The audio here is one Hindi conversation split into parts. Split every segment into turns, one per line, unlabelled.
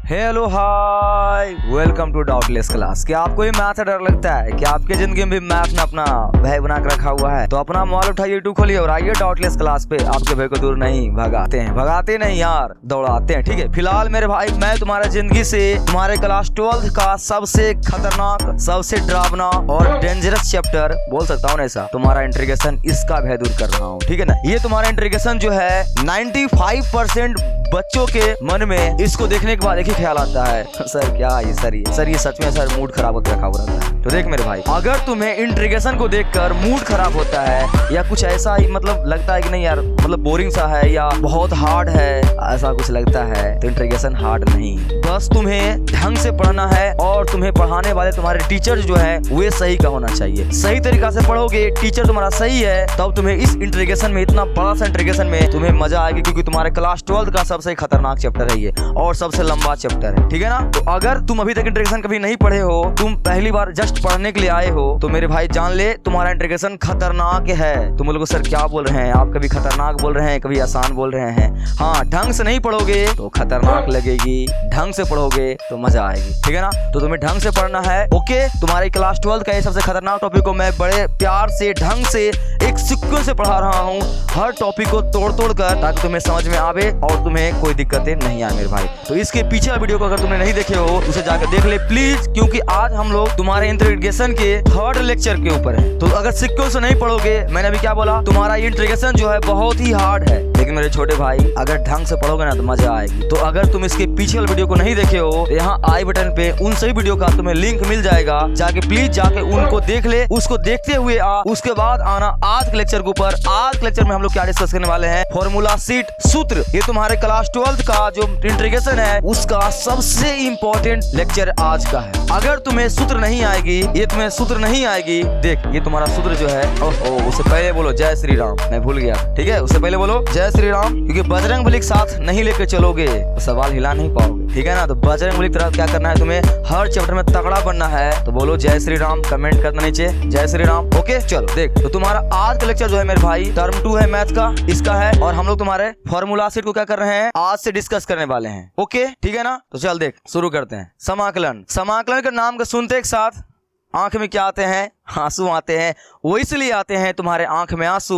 Hello hi, welcome to doubtless class. क्या आपको ये मैथ से डर लगता है? क्या आपके जिंदगी में भी मैथ ने अपना भय बना के रखा हुआ है? तो अपना मोबाइल उठाइए, यूट्यूब खोलिए और आइए डाउटलेस क्लास पे। आपके भय को दूर नहीं भगाते नहीं यार, दौड़ाते हैं। ठीक है, फिलहाल मेरे भाई मैं तुम्हारा जिंदगी से तुम्हारे क्लास 12th का सबसे खतरनाक, सबसे डरावना और डेंजरस चैप्टर बोल सकता हूँ ऐसा, तुम्हारा इंट्रीगेशन, इसका भय दूर कर रहा हूँ। ठीक है ना। ये तुम्हारा इंट्रीगेशन जो है 95% बच्चों के मन में इसको देखने के बाद एक ही ख्याल आता है, सर क्या ये सर ये सच में सर मूड खराब होकर रखा हुआ रहता है। तो देख मेरे भाई, अगर तुम्हें इंट्रीगेशन को देखकर मूड खराब होता है या कुछ ऐसा ही मतलब लगता है कि नहीं यार मतलब बोरिंग सा है या बहुत हार्ड है, ऐसा कुछ लगता है, तो इंट्रीगेशन हार्ड नहीं। बस तुम्हें ढंग से पढ़ना है और तुम्हें पढ़ाने वाले तुम्हारे टीचर जो है वे सही का होना चाहिए। सही तरीका से पढ़ोगे, टीचर तुम्हारा सही है, तब तुम्हें इस इंट्रीगेशन में, इतना बड़ा सा इंट्रीगेशन में तुम्हें मजा आएगी, क्योंकि तुम्हारे क्लास 12th का सबसे खतरनाक चैप्टर है ये और सबसे लंबा चैप्टर है। ठीक है ना। तो अगर तुम अभी तक इंट्रीगेशन कभी नहीं पढ़े हो, तुम पहली बार जस्ट पढ़ने के लिए आए हो, तो मेरे भाई जान ले तुम्हारा इंट्रीगेशन खतरनाक है। तुम लोग सर क्या बोल रहे हैं, आप कभी खतरनाक बोल रहे हैं, कभी आसान बोल रहे हैं। हाँ, ढंग से नहीं पढ़ोगे तो खतरनाक लगेगी, ढंग से पढ़ोगे तो मजा आएगी। ठीक है ना। तो तुम्हें ढंग से पढ़ना है। ओके, तुम्हारे क्लास 12th का ये सबसे खतरनाक टॉपिक को मैं बड़े प्यार से, ढंग से, एक सीक्वेंस से पढ़ा रहा हूँ, हर टॉपिक को तोड़ कर, ताकि तुम्हें समझ में आवे और तुम्हें कोई दिक्कतें नहीं आए मेरे भाई। तो इसके पीछे वीडियो को अगर तुमने नहीं देखे हो उसे जाकर देख ले प्लीज, क्योंकि आज हम लोग तुम्हारे इंट्रीगेशन के 3rd लेक्चर के ऊपर है। तो अगर सीक्वेंस से नहीं पढ़ोगे, मैंने अभी क्या बोला, तुम्हारा इंट्रीगेशन जो है बहुत ही हार्ड है, लेकिन मेरे छोटे भाई अगर ढंग से पढ़ोगे ना तो मजा आएगी। तो अगर तुम इसके पीछे वाले वीडियो को नहीं देखे हो, तो यहाँ आई बटन पे उन सभी वीडियो का तुम्हें लिंक मिल जाएगा, जाके प्लीज जाके उनको देख ले। उसको देखते हुए उसके बाद आना आज के लेक्चर के ऊपर। आज के लेक्चर में हम लोग क्या डिस्कस करने वाले हैं, फॉर्मूला शीट, सूत्र। ये तुम्हारे क्लास 12th का जो इंट्रीगेशन है उसका सबसे इंपॉर्टेंट लेक्चर आज का है। अगर तुम्हें सूत्र नहीं आएगी, ये तुम्हें सूत्र नहीं आएगी, देख ये तुम्हारा सूत्र जो है, ओहो, उससे पहले बोलो जय श्री राम, मैं भूल गया। ठीक है, उससे पहले बोलो जय श्री राम, क्योंकि बजरंग बली के साथ नहीं लेकर चलोगे तो सवाल हिला नहीं पाओगे। ठीक है ना। तो बजरंग बली की तरह क्या करना है, तुम्हें हर चैप्टर में तगड़ा बनना है। तो बोलो जय श्री राम, कमेंट करना नीचे जय श्री राम। ओके चलो देख, तो तुम्हारा आज का लेक्चर जो है मेरे भाई टर्म 2 है मैथ का, इसका है, और हम लोग तुम्हारे फॉर्मूला शीट को क्या कर रहे हैं, आज से डिस्कस करने वाले हैं। ओके ठीक है ना। तो चल देख शुरू करते हैं। समाकलन। समाकलन के नाम का सुनते एक साथ आंख में क्या आते हैं, आंसू आते हैं। वो इसलिए आते हैं तुम्हारे आंख में आंसू,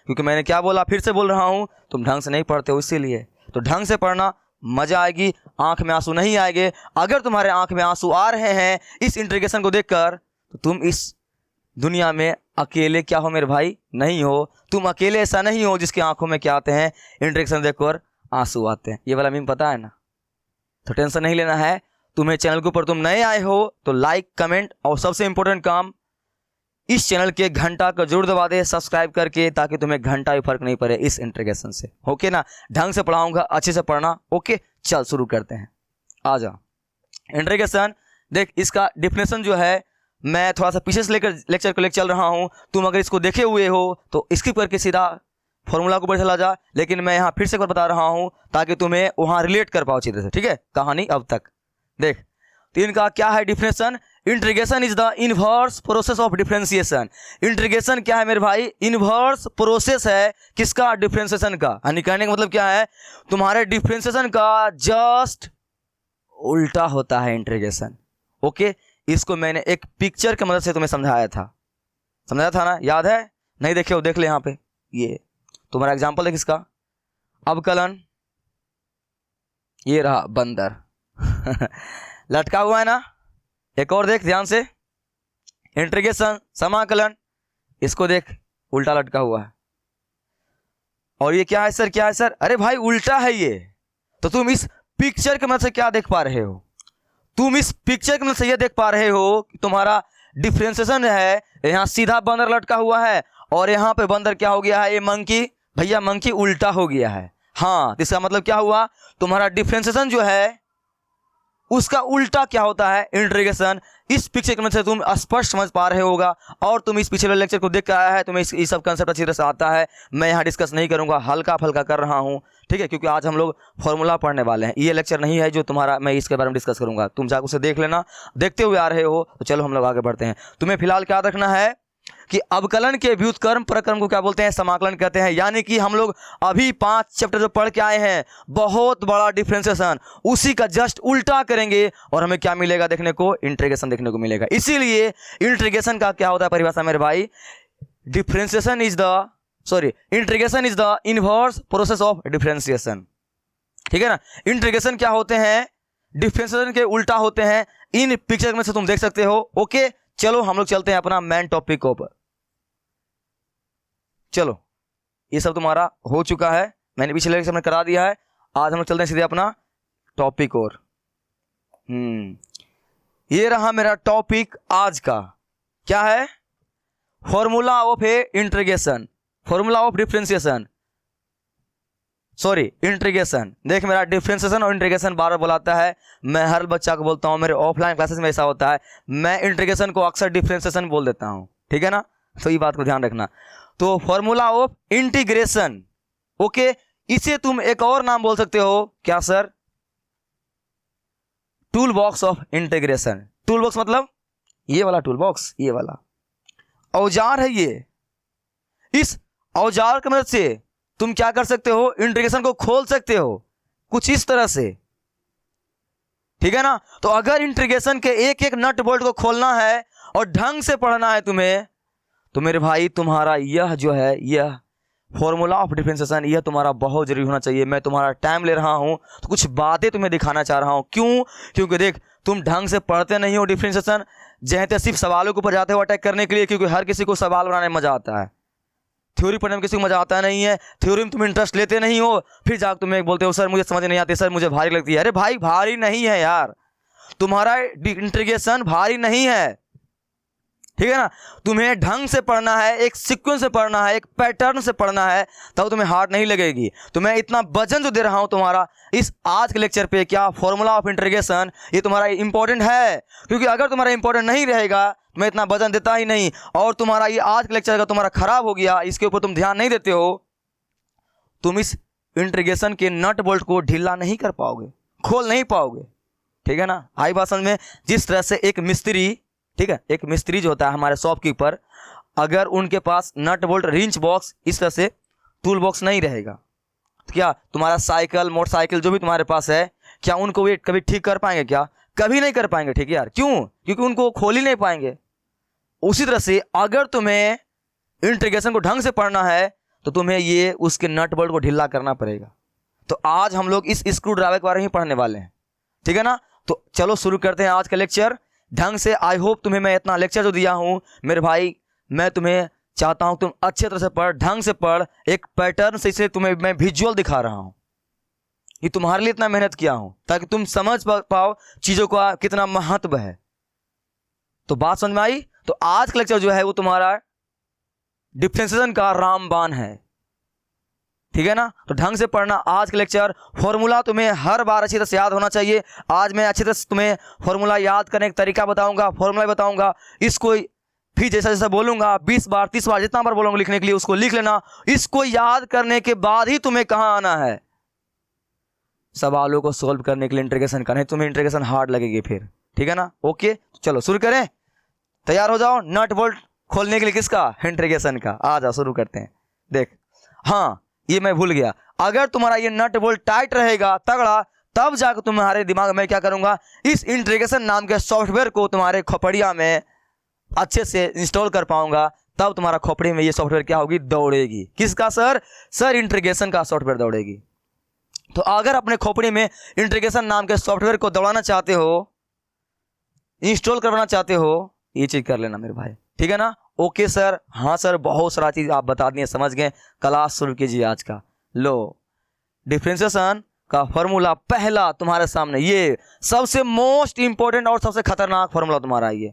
क्योंकि मैंने क्या बोला, फिर से बोल रहा हूं, तुम ढंग से नहीं पढ़ते हो, इसीलिए। तो ढंग से पढ़ना, मजा आएगी, आंख में आंसू नहीं आएंगे। अगर तुम्हारे आंख में आंसू आ रहे हैं इस इंट्रीगेशन को देखकर, तो तुम इस दुनिया में अकेले क्या हो मेरे भाई, नहीं हो। तुम अकेले ऐसा नहीं हो जिसकी आंखों में क्या आते हैं, इंट्रीगेशन देखकर आंसू आते हैं। ये वाला मीम पता है ना। तो टेंशन नहीं लेना है। तुम्हें चैनल के ऊपर तुम नए आए हो तो लाइक, कमेंट और सबसे इंपॉर्टेंट काम, इस चैनल के घंटा को जरूर दबा दे सब्सक्राइब करके, ताकि तुम्हें घंटा भी फर्क नहीं पड़े इस इंट्रीगेशन से। ओके ना। ढंग से पढ़ाऊंगा, अच्छे से पढ़ना। ओके चल शुरू करते हैं। आ जा इंट्रीगेशन। देख इसका डिफिनेशन जो है मैं थोड़ा सा पीछे से लेकर लेक्चर को लेकर चल रहा हूं। तुम अगर इसको देखे हुए हो तो स्किप करके सीधा फॉर्मूला को ऊपर चला जा, लेकिन मैं यहाँ फिर से एक बार बता रहा हूँ ताकि तुम्हें वहाँ रिलेट कर पाओ अच्छी तरह से। ठीक है, कहानी अब तक देख। तो इनका क्या है definition, integration is the inverse process of differentiation. Integration क्या है मेरे भाई, इनवर्स प्रोसेस है किसका, डिफरेंशिएशन का। यानी कहने का मतलब क्या है, तुम्हारे डिफरेंशिएशन का जस्ट उल्टा होता है इंट्रीगेशन। ओके, इसको मैंने एक पिक्चर की मदद से तुम्हें समझाया था ना, याद है? नहीं देखे हो देख ले, यहाँ पे ये तुम्हारा एग्जाम्पल है किसका, अवकलन। ये रहा बंदर लटका हुआ है ना। एक और देख ध्यान से, इंट्रीगेशन, समाकलन, इसको देख उल्टा लटका हुआ है। और ये क्या है सर, क्या है सर, अरे भाई उल्टा है ये। तो तुम इस पिक्चर की मदद से क्या देख पा रहे हो, तुम इस पिक्चर की मदद से ये देख पा रहे हो कि तुम्हारा डिफरेंशिएशन है, यहाँ सीधा बंदर लटका हुआ है और यहाँ पे बंदर क्या हो गया है, ये मंकी, भैया मंकी उल्टा हो गया है। हाँ, तो इसका मतलब क्या हुआ, तुम्हारा डिफरेंशिएशन जो है उसका उल्टा क्या होता है, इंट्रीगेशन। इस पिक्चर के मदद से तुम स्पष्ट समझ पा रहे होगा, और तुम इस पिछले लेक्चर को देख कर आया है, तुम्हें इस सब कंसेप्ट अच्छी तरह से आता है। मैं यहाँ डिस्कस नहीं करूँगा, हल्का फल्का कर रहा हूँ। ठीक है, क्योंकि आज हम लोग फॉर्मूला पढ़ने वाले हैं। ये लेक्चर नहीं है जो तुम्हारा मैं इसके बारे में डिस्कस करूँगा, तुम जाकर उसे देख लेना। देखते हुए आ रहे हो तो चलो हम लोग आगे बढ़ते हैं। तुम्हें फिलहाल क्या रखना है, कि अवकलन के व्युत्क्रम प्रक्रम को क्या बोलते हैं, समाकलन कहते हैं। यानी कि हम लोग अभी 5 चैप्टर जो पढ़ के आए हैं, बहुत बड़ा डिफरेंशिएशन, उसी का जस्ट उल्टा करेंगे और हमें क्या मिलेगा देखने को, इंटीग्रेशन देखने को मिलेगा। इसीलिए इंटीग्रेशन का क्या होता है परिभाषा मेरे भाई, integration is the inverse process of differentiation. ठीक है ना। इंटीग्रेशन क्या होते हैं, डिफरेंशिएशन के उल्टा होते हैं। इन पिक्चर में से तुम देख सकते हो। ओके, चलो हम लोग चलते हैं अपना मेन टॉपिक के ऊपर। चलो, ये सब तुम्हारा हो चुका है, मैंने पिछले लेक्चर में करा दिया है। आज हम लोग चलते हैं सीधे अपना टॉपिक और ये रहा मेरा टॉपिक आज का। क्या है, formula of a integration, formula of differentiation, sorry integration. देख, मेरा डिफरेंशिएशन और इंटीग्रेशन बार बार बुलाता है, मैं हर बच्चा को बोलता हूँ, मेरे ऑफलाइन क्लासेस में ऐसा होता है, मैं इंटीग्रेशन को अक्सर डिफरेंशिएशन बोल देता हूँ। ठीक है ना, तो ये बात को ध्यान रखना। तो फॉर्मूला ऑफ इंटीग्रेशन, ओके, इसे तुम एक और नाम बोल सकते हो, क्या sir, tool box of integration. Tool box मतलब ये वाला टूल बॉक्स, ये वाला औजार है ये। इस औजार की मदद से तुम क्या कर सकते हो, इंटीग्रेशन को खोल सकते हो, कुछ इस तरह से। ठीक है ना। तो अगर इंटीग्रेशन के एक एक नट बोल्ट को खोलना है और ढंग से पढ़ना है तुम्हें, तो मेरे भाई तुम्हारा यह जो है, यह फॉर्मूला ऑफ डिफरेंशिएशन, यह तुम्हारा बहुत जरूरी होना चाहिए। मैं तुम्हारा टाइम ले रहा हूं तो कुछ बातें तुम्हें दिखाना चाह रहा हूं। क्यों? क्योंकि देख, तुम ढंग से पढ़ते नहीं हो डिफरेंशिएशन, जैसे सिर्फ सवालों के ऊपर जाते हो अटैक करने के लिए, क्योंकि हर किसी को सवाल बनाने में मजा आता है, थ्योरी पढ़ने में किसी को मजा आता नहीं है। थ्योरी में तुम इंटरेस्ट लेते नहीं हो, फिर जाकर तुम्हें बोलते हो सर मुझे समझ नहीं आती, सर मुझे भारी लगती है। अरे भाई, भारी नहीं है यार, तुम्हारा इंटीग्रेशन भारी नहीं है। ठीक है ना। तुम्हें ढंग से पढ़ना है, एक सीक्वेंस से पढ़ना है, एक पैटर्न से पढ़ना है, तब तुम्हें हार्ड नहीं लगेगी। तो मैं इतना वजन जो दे रहा हूं तुम्हारा इस आज के लेक्चर पे, क्या फॉर्मूला ऑफ इंटीग्रेशन, ये तुम्हारा इंपॉर्टेंट है। क्योंकि अगर तुम्हारा इंपॉर्टेंट नहीं रहेगा, मैं इतना वजन देता ही नहीं, और तुम्हारा ये आज का लेक्चर अगर तुम्हारा खराब हो गया, इसके ऊपर तुम ध्यान नहीं देते हो, तुम इस इंटीग्रेशन के नट बोल्ट को ढीला नहीं कर पाओगे, खोल नहीं पाओगे। ठीक है ना। आई बात समझ में। जिस तरह से एक मिस्त्री, ठीक है, एक मिस्त्री जो होता है हमारे शॉपकीपर, अगर उनके पास नट बोल्ट, रिंच बॉक्स, इस तरह से टूल बॉक्स नहीं रहेगा, तो क्या तुम्हारा साइकिल, मोटरसाइकिल जो भी तुम्हारे पास है, क्या उनको वे कभी ठीक कर पाएंगे? क्या कभी नहीं कर पाएंगे। ठीक है यार, क्यों? क्योंकि उनको खोल ही नहीं पाएंगे। उसी तरह से अगर तुम्हें इंटीग्रेशन को ढंग से पढ़ना है, तो तुम्हें ये उसके नट बोल्ट को ढीला करना पड़ेगा। तो आज हम लोग इस स्क्रू ड्राइवर के बारे में पढ़ने वाले हैं। ठीक है ना। तो चलो शुरू करते हैं आज का लेक्चर ढंग से। आई होप तुम्हें मैं इतना लेक्चर जो दिया हूं मेरे भाई, मैं तुम्हें चाहता हूं तुम अच्छे तरह से पढ़, ढंग से पढ़, एक पैटर्न से इसे तुम्हें मैं विजुअल दिखा रहा हूं। ये तुम्हारे लिए इतना मेहनत किया हूं ताकि तुम समझ पाओ चीज़ों का कितना महत्व है। तो बात समझ में आई? तो आज का लेक्चर जो है वो तुम्हारा डिफरेंशिएशन का रामबाण है। ठीक है ना। तो ढंग से पढ़ना आज का लेक्चर। फॉर्मूला तुम्हें हर बार अच्छी तरह से याद होना चाहिए। आज मैं अच्छी तरह से तुम्हें फॉर्मूला याद करने का तरीका बताऊंगा, फॉर्मूला बताऊंगा। इसको फिर जैसा जैसा बोलूंगा 20 बार 30 बार जितना बार बोलूंगा लिखने के लिए, उसको लिख लेना। इसको याद करने के बाद ही तुम्हें कहाँ आना है, सवालों को सोल्व करने के लिए इंटीग्रेशन का। नहीं तुम्हें इंटीग्रेशन हार्ड लगेगी फिर। ठीक है ना। ओके, चलो शुरू करें। तैयार हो जाओ नट बोल्ट खोलने के लिए। किसका? इंटीग्रेशन का। आ जाओ शुरू करते हैं। देख, हाँ ये मैं भूल गया, अगर तुम्हारा ये नट बोल्ट टाइट रहेगा, तगड़ा, तब जाकर तुम्हारे दिमाग में क्या करूंगा, इस इंटीग्रेशन नाम के सॉफ्टवेयर को तुम्हारे खोपड़िया में अच्छे से इंस्टॉल कर पाऊंगा। तब तुम्हारा खोपड़ी में ये सॉफ्टवेयर क्या होगी, दौड़ेगी। किसका सर? सर इंटीग्रेशन का सॉफ्टवेयर दौड़ेगी। तो अगर अपने खोपड़ी में इंटीग्रेशन नाम के सॉफ्टवेयर को दौड़ाना चाहते हो, इंस्टॉल करवाना चाहते हो, ये चीज कर लेना मेरे भाई। ठीक है ना। ओके सर, हाँ सर, बहुत सारा चीज आप बता दिए, समझ गए। क्लास शुरू कीजिए आज का। लो, डिफरेंशिएशन का फॉर्मूला पहला तुम्हारे सामने, ये सबसे मोस्ट इंपॉर्टेंट और सबसे खतरनाक फॉर्मूला तुम्हारा ये।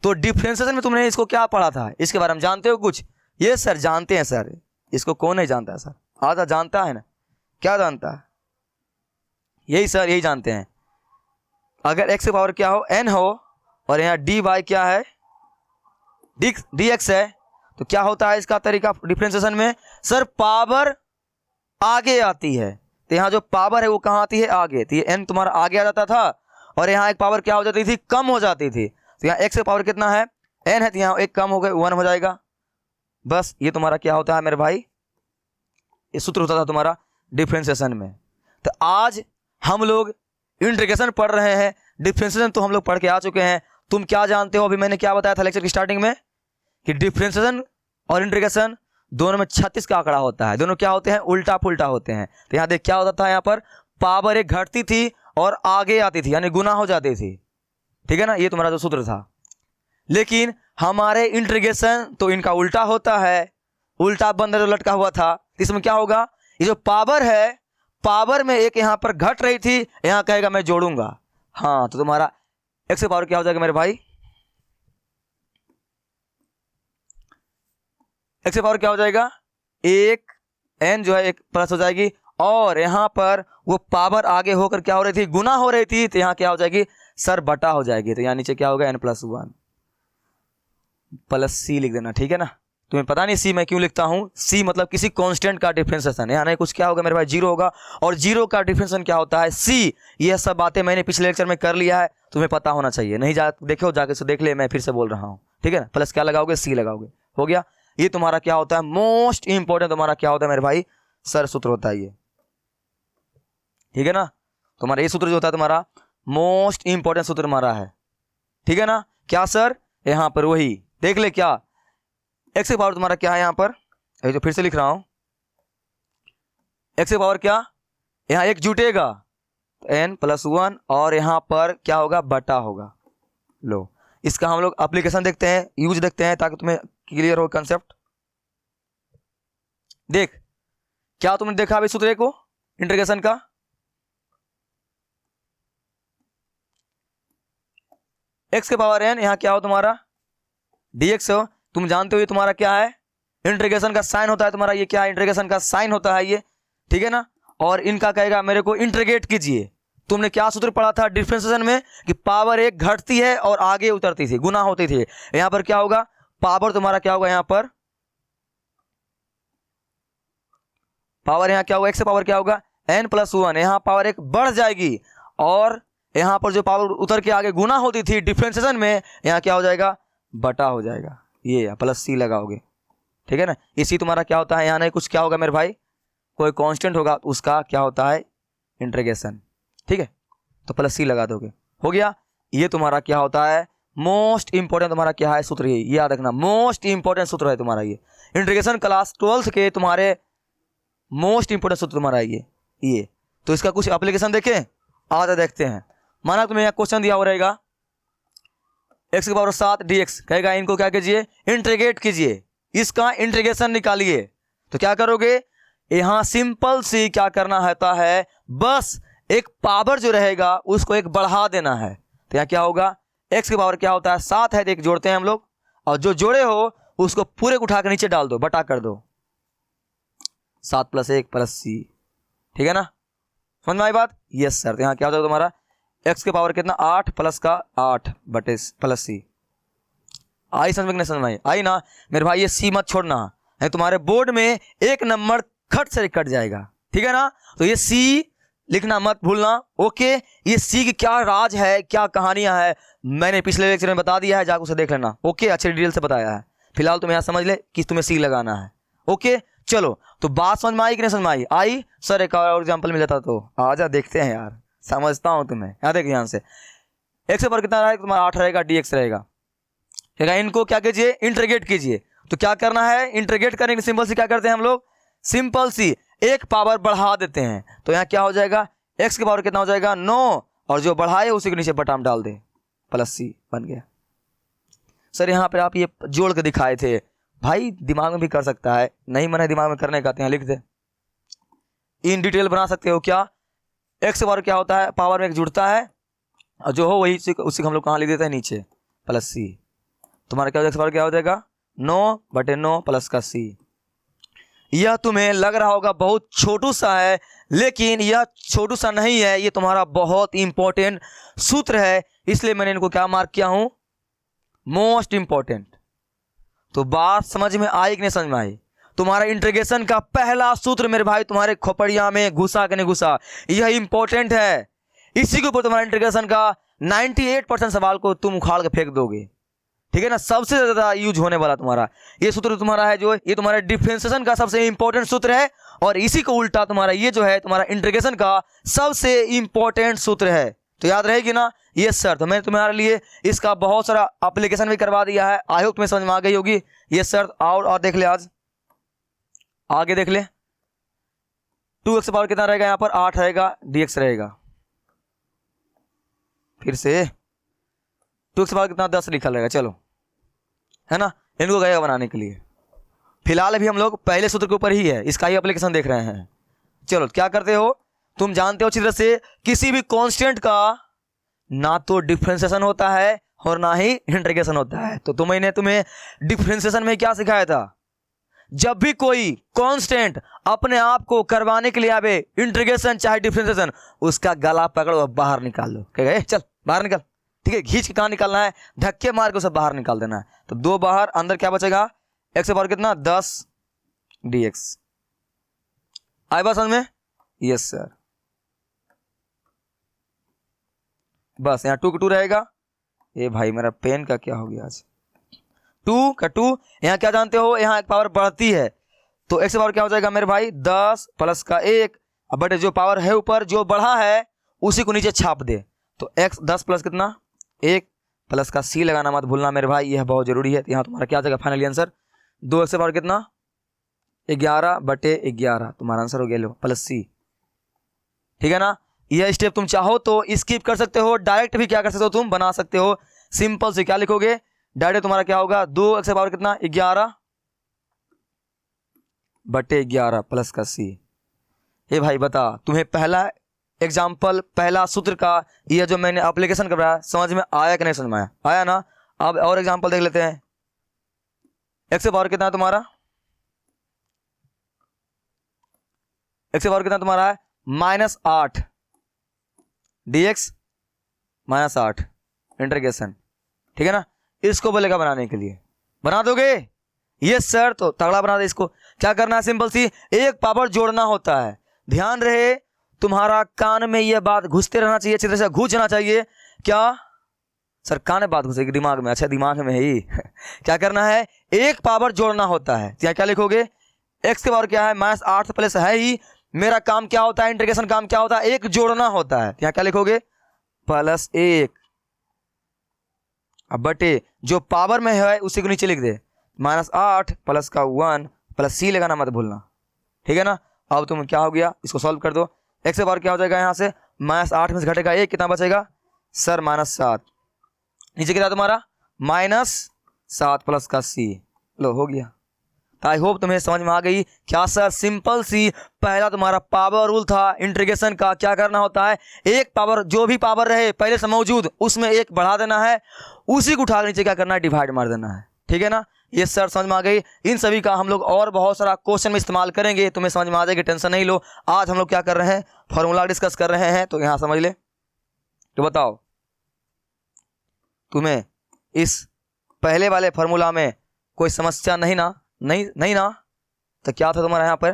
तो डिफरेंशिएशन में तुमने इसको क्या पढ़ा था, इसके बारे में जानते हो कुछ? ये सर जानते हैं सर। इसको कौन नहीं जानता है सर? आधा जानता है ना। क्या जानता है? यही सर, यही जानते हैं। अगर एक्स की पावर क्या हो, n हो, और यहाँ डी वाई क्या है, डी एक्स है, तो क्या होता है इसका तरीका डिफरेंशिएशन में? सर पावर आगे आती है, तो यहाँ जो पावर है वो कहाँ आती है, आगे। तो ये n तुम्हारा आगे आ जाता था, और यहाँ एक पावर क्या हो जाती थी, कम हो जाती थी। तो यहाँ x की पावर कितना है, n है तो यहाँ एक कम हो गए 1 हो जाएगा। बस ये तुम्हारा क्या होता है मेरे भाई, ये सूत्र होता था तुम्हारा डिफ्रेंशिएशन में। तो आज हम लोग इंटीग्रेशन पढ़ रहे हैं, डिफ्रेंशिएशन तो हम लोग पढ़ के आ चुके हैं। तुम क्या जानते हो, अभी मैंने क्या बताया था लेक्चर की स्टार्टिंग में कि डिफ्रेंशिएशन और इंटीग्रेशन दोनों में 36 का आंकड़ा होता है, दोनों क्या होते हैं, उल्टा पुल्टा होते हैं। तो यहाँ देख क्या होता था, यहाँ पर पावर एक घटती थी और आगे आती थी, यानी गुना हो जाती थी, ठीक है ना, ये तुम्हारा जो सूत्र था। लेकिन हमारे इंटीग्रेशन तो इनका उल्टा होता है, उल्टा बंद जो लटका हुआ था, इसमें क्या होगा, ये जो पावर है, पावर में एक यहाँ पर घट रही थी, यहाँ कहेगा मैं जोड़ूंगा, हाँ, तो तुम्हारा x की पावर क्या हो जाएगा मेरे भाई, x की पावर क्या हो जाएगा, एक n जो है एक प्लस हो जाएगी, और यहाँ पर वो पावर आगे होकर क्या हो रही थी, गुना हो रही थी, तो यहाँ क्या हो जाएगी, सर बटा हो जाएगी। तो यहाँ नीचे क्या होगा, n+1 प्लस c लिख देना, ठीक है ना। तुम्हें पता नहीं c मैं क्यों लिखता हूँ, c मतलब किसी कांस्टेंट का डिफरेंशिएशन है, यानी कुछ क्या होगा मेरे भाई, जीरो होगा, और जीरो का डिफरेंशिएशन क्या होता है, c। ये सब बातें मैंने पिछले लेक्चर में कर लिया है, तुम्हें पता होना चाहिए, नहीं जा देखो जाके से देख ले, मैं फिर से बोल रहा हूँ, ठीक है ना। प्लस क्या लगाओगे, c लगाओगे, हो गया। ये तुम्हारा क्या होता है, मोस्ट इंपॉर्टेंट तुम्हारा क्या होता है मेरे भाई, सर सूत्र होता है ये, ठीक है ना। तुम्हारा ये सूत्र जो होता है तुम्हारा मोस्ट इंपॉर्टेंट सूत्र हमारा है, ठीक है ना। क्या सर, यहाँ पर वही देख ले, क्या x की पावर तुम्हारा क्या है, यहाँ पर ये जो फिर से लिख रहा हूं, x की पावर क्या, यहाँ एक जुटेगा n+1 और यहाँ पर क्या होगा, बटा होगा। लो इसका हम लोग एप्लीकेशन देखते हैं, यूज देखते हैं, ताकि तुम्हें क्लियर हो कंसेप्ट। देख क्या तुमने देखा अभी सूत्र को इंटीग्रेशन का, x के पावर n, यहाँ क्या हो तुम्हारा dx हो, तुम जानते हो ये तुम्हारा क्या है, इंटीग्रेशन का साइन होता है तुम्हारा, ये क्या है, इंटीग्रेशन का साइन होता है ये, ठीक है ना। और इनका कहेगा मेरे को इंटीग्रेट कीजिए। तुमने क्या सूत्र पढ़ा था डिफरेंशिएशन में कि पावर एक घटती है और आगे उतरती थी, गुना होती थी। यहां पर क्या होगा, पावर तुम्हारा क्या होगा, यहां पर पावर यहाँ क्या होगा, x से पावर क्या होगा n+1, यहाँ पावर एक बढ़ जाएगी, और यहाँ पर जो पावर उतर के आगे गुना होती थी डिफरेंशिएशन में, यहाँ क्या हो जाएगा, बटा हो जाएगा, ये प्लस c लगाओगे, ठीक है ना। इसी तुम्हारा क्या होता है, यहाँ नहीं कुछ क्या होगा मेरे भाई, कोई कांस्टेंट होगा उसका क्या होता है, इंटीग्रेशन, ठीक है, तो प्लस c लगा दोगे, हो गया। ये तुम्हारा क्या होता है, मोस्ट इंपॉर्टेंट तुम्हारा क्या है सूत्र, ये याद रखना, मोस्ट इंपॉर्टेंट सूत्र है तुम्हारा ये, इंटीग्रेशन क्लास 12th के तुम्हारे मोस्ट इंपॉर्टेंट सूत्र तुम्हारा ये। तो इसका कुछ एप्लीकेशन देखें, आज देखते हैं। माना तुम्हें यहाँ क्वेश्चन दिया हो रहेगा x की पावर 7 dx, कहेगा इनको क्या कीजिए, इंटीग्रेट कीजिए, इसका इंटीग्रेशन निकालिए। तो क्या करोगे, यहाँ सिंपल सी क्या करना होता है, बस एक पावर जो रहेगा उसको एक बढ़ा देना है। तो यहाँ क्या होगा, x की पावर क्या होता है 7 है, तो एक जोड़ते हैं हम लोग, और जो जोड़े हो उसको पूरे को उठा कर नीचे डाल दो, बटा कर दो, 7 + 1 + c, ठीक है ना, समझ में आई बात, यस सर। तो यहाँ क्या होता है तुम्हारा x की पावर कितना 8 प्लस का 8 बटे प्लस c, आई समझ में नहीं, समझ में आई ना मेरे भाई। ये c मत छोड़ना है, तुम्हारे बोर्ड में एक नंबर खट से कट जाएगा, ठीक है ना। तो ये c लिखना मत भूलना, ओके। ये c की क्या राज है, क्या कहानियां है, मैंने पिछले लेक्चर में बता दिया है, जाकर उसे देख लेना, ओके, अच्छे डिटेल से बताया है। फिलहाल तुम यहाँ समझ ले कि तुम्हें c लगाना है, ओके। चलो तो बात समझ में आई कि नहीं समझ में आई, आई सर एक और एग्जाम्पल मिल जाता तो आजा देखते हैं यार, समझता हूं तुम्हें। यहाँ देख ध्यान से, x पर कितना रहेगा तुम्हारा 8 रहेगा, dx रहेगा, ठीक है। इनको क्या कीजिए, इंटीग्रेट कीजिए। तो क्या करना है, इंटीग्रेट करने की सिंपल सी क्या करते हैं हम लोग, सिंपल सी एक पावर बढ़ा देते हैं। तो यहाँ क्या हो जाएगा, x की पावर कितना हो जाएगा 9, और जो बढ़ाए उसी के नीचे बटा में डाल दे, प्लस c बन गया। सर यहाँ पर आप ये जोड़ के दिखाए थे, भाई दिमाग में भी कर सकता है, नहीं मना दिमाग में करने का, यहाँ लिख दे, इन डिटेल बना सकते हो क्या। x की पावर क्या होता है, पावर में एक जुड़ता है, और जो हो वही उसी को हम लोग कहाँ लिख देते हैं, नीचे प्लस c। तुम्हारा क्या x की पावर क्या हो जाएगा 9/9 प्लस का c। यह तुम्हें लग रहा होगा बहुत छोटू सा है, लेकिन यह छोटू सा नहीं है, ये तुम्हारा बहुत इंपॉर्टेंट सूत्र है, इसलिए मैंने इनको क्या मार्क किया हूं, मोस्ट इंपॉर्टेंट। तो बात समझ में आई कि नहीं समझ में आई। तुम्हारा इंटीग्रेशन का पहला सूत्र मेरे भाई तुम्हारे खोपड़िया में घुसा कि नहीं घुसा, यह इंपॉर्टेंट है। इसी के ऊपर तुम्हारा इंटीग्रेशन का 98% सवाल को तुम उखाड़ के फेंक दोगे, ठीक है ना, सबसे ज्यादा यूज होने वाला तुम्हारा ये सूत्र तुम्हारा है, जो ये तुम्हारे डिफरेंशिएशन का सबसे इंपॉर्टेंट सूत्र है, और इसी को उल्टा तुम्हारा ये जो है तुम्हारा इंटीग्रेशन का सबसे इंपॉर्टेंट सूत्र है। तो याद रहेगी ना। ये सर, तो मैंने तुम्हारे लिए इसका बहुत सारा एप्लीकेशन भी करवा दिया है, आई होप तुम्हें समझ में आ गई होगी। ये सर, और देख ले, आज आगे देख ले, 2x पावर कितना रहेगा यहाँ पर, 8 रहेगा, dx रहेगा। फिर से 2x पावर कितना, 10 लिखा रहेगा। चलो, है ना, इनको गएगा बनाने के लिए। फिलहाल अभी हम लोग पहले सूत्र के ऊपर ही है, इसका ही एप्लीकेशन देख रहे हैं। चलो, क्या करते हो तुम जानते हो अच्छी तरह से, किसी भी कांस्टेंट का ना तो डिफरेंशिएशन होता है और ना ही इंटीग्रेशन होता है। तो मैंने तुम्हें डिफरेंशिएशन में क्या सिखाया था, जब भी कोई कांस्टेंट अपने आप को करवाने के लिए आवे, इंटीग्रेशन चाहे डिफरेंशिएशन, उसका गला पकड़ो और बाहर निकाल लो। क्या गए, चल बाहर निकल, ठीक है, खींच के कहाँ निकालना है, धक्के मार के उसे बाहर निकाल देना है। तो 2 बाहर, अंदर क्या बचेगा, x पावर कितना, 10 dx। आए बात समझ में? Yes sir. बस यहाँ 2 का 2 रहेगा। ये भाई मेरा पेन का क्या हो गया आज, 2 का 2, यहाँ क्या जानते हो, यहाँ एक पावर बढ़ती है, तो x पावर क्या हो जाएगा मेरे भाई, 10 प्लस का 1, बट जो पावर है ऊपर जो बढ़ा है उसी को नीचे छाप दे। तो x 10 प्लस कितना, 1 प्लस का c लगाना मत भूलना मेरे भाई, यह बहुत जरूरी है। तो यहाँ तुम्हारा क्या आ जाएगा फाइनली आंसर, 2x पावर कितना, 11/11, तुम्हारा आंसर हो गया, लो प्लस c। ठीक है ना। यह स्टेप तुम चाहो तो स्किप कर सकते हो, डायरेक्ट भी क्या कर सकते हो तुम बना सकते हो। सिंपल से क्या लिखोगे, डायरेक्ट तुम्हारा क्या होगा, 2x पावर कितना, 11/11 प्लस का c। हे भाई बता, तुम्हें पहला एग्जाम्पल, पहला सूत्र का यह जो मैंने एप्लीकेशन करवाया, समझ में आया कि नहीं समझ में आया, आया ना। अब और एग्जाम्पल देख लेते हैं। x पावर कितना है तुम्हारा, x पावर कितना तुम्हारा है, -8 dx -8 इंटीग्रेशन। ठीक है ना, इसको बोलेगा बनाने के लिए, बना दोगे? Yes sir. तो तगड़ा बना दे इसको। क्या करना है, सिंपल सी एक पावर जोड़ना होता है। ध्यान रहे, तुम्हारा कान में यह बात घुसते रहना चाहिए, अच्छी तरह से घुसना चाहिए। क्या सर, कान में बात घुसेगी दिमाग में? अच्छा, दिमाग में ही क्या करना है, एक पावर जोड़ना होता है। यहाँ क्या लिखोगे, x के पावर क्या है, -8 प्लस है ही, मेरा काम क्या होता है, इंटीग्रेशन काम क्या होता है, एक जोड़ना होता है। यहाँ क्या लिखोगे, +1, अब बटे जो पावर में है उसी को नीचे लिख दे, -8 प्लस का 1 प्लस c लगाना मत भूलना। ठीक है ना। अब तुम क्या हो गया, इसको सॉल्व कर दो। x के पावर क्या हो जाएगा, यहाँ से -8 में से घटेगा 1, कितना बचेगा सर, -7। नीचे कितना तुम्हारा, -7 प्लस का c। लो हो गया। आई होप तुम्हें समझ में आ गई। क्या सर, सिंपल सी पहला तुम्हारा पावर रूल था इंटीग्रेशन का। क्या करना होता है, एक पावर, जो भी पावर रहे पहले से मौजूद, उसमें एक बढ़ा देना है, उसी को उठा नीचे क्या करना है, डिवाइड मार देना है। ठीक है ना। ये सर समझ में आ गई। इन सभी का हम लोग और बहुत सारा क्वेश्चन में इस्तेमाल करेंगे, तुम्हें समझ में आ जाएगी, टेंशन नहीं लो। आज हम लोग क्या कर रहे हैं, फॉर्मूला डिस्कस कर रहे हैं, तो यहाँ समझ ले। तो बताओ, तुम्हें इस पहले वाले फॉर्मूला में कोई समस्या नहीं ना? नहीं ना। तो क्या था तुम्हारा यहाँ पर,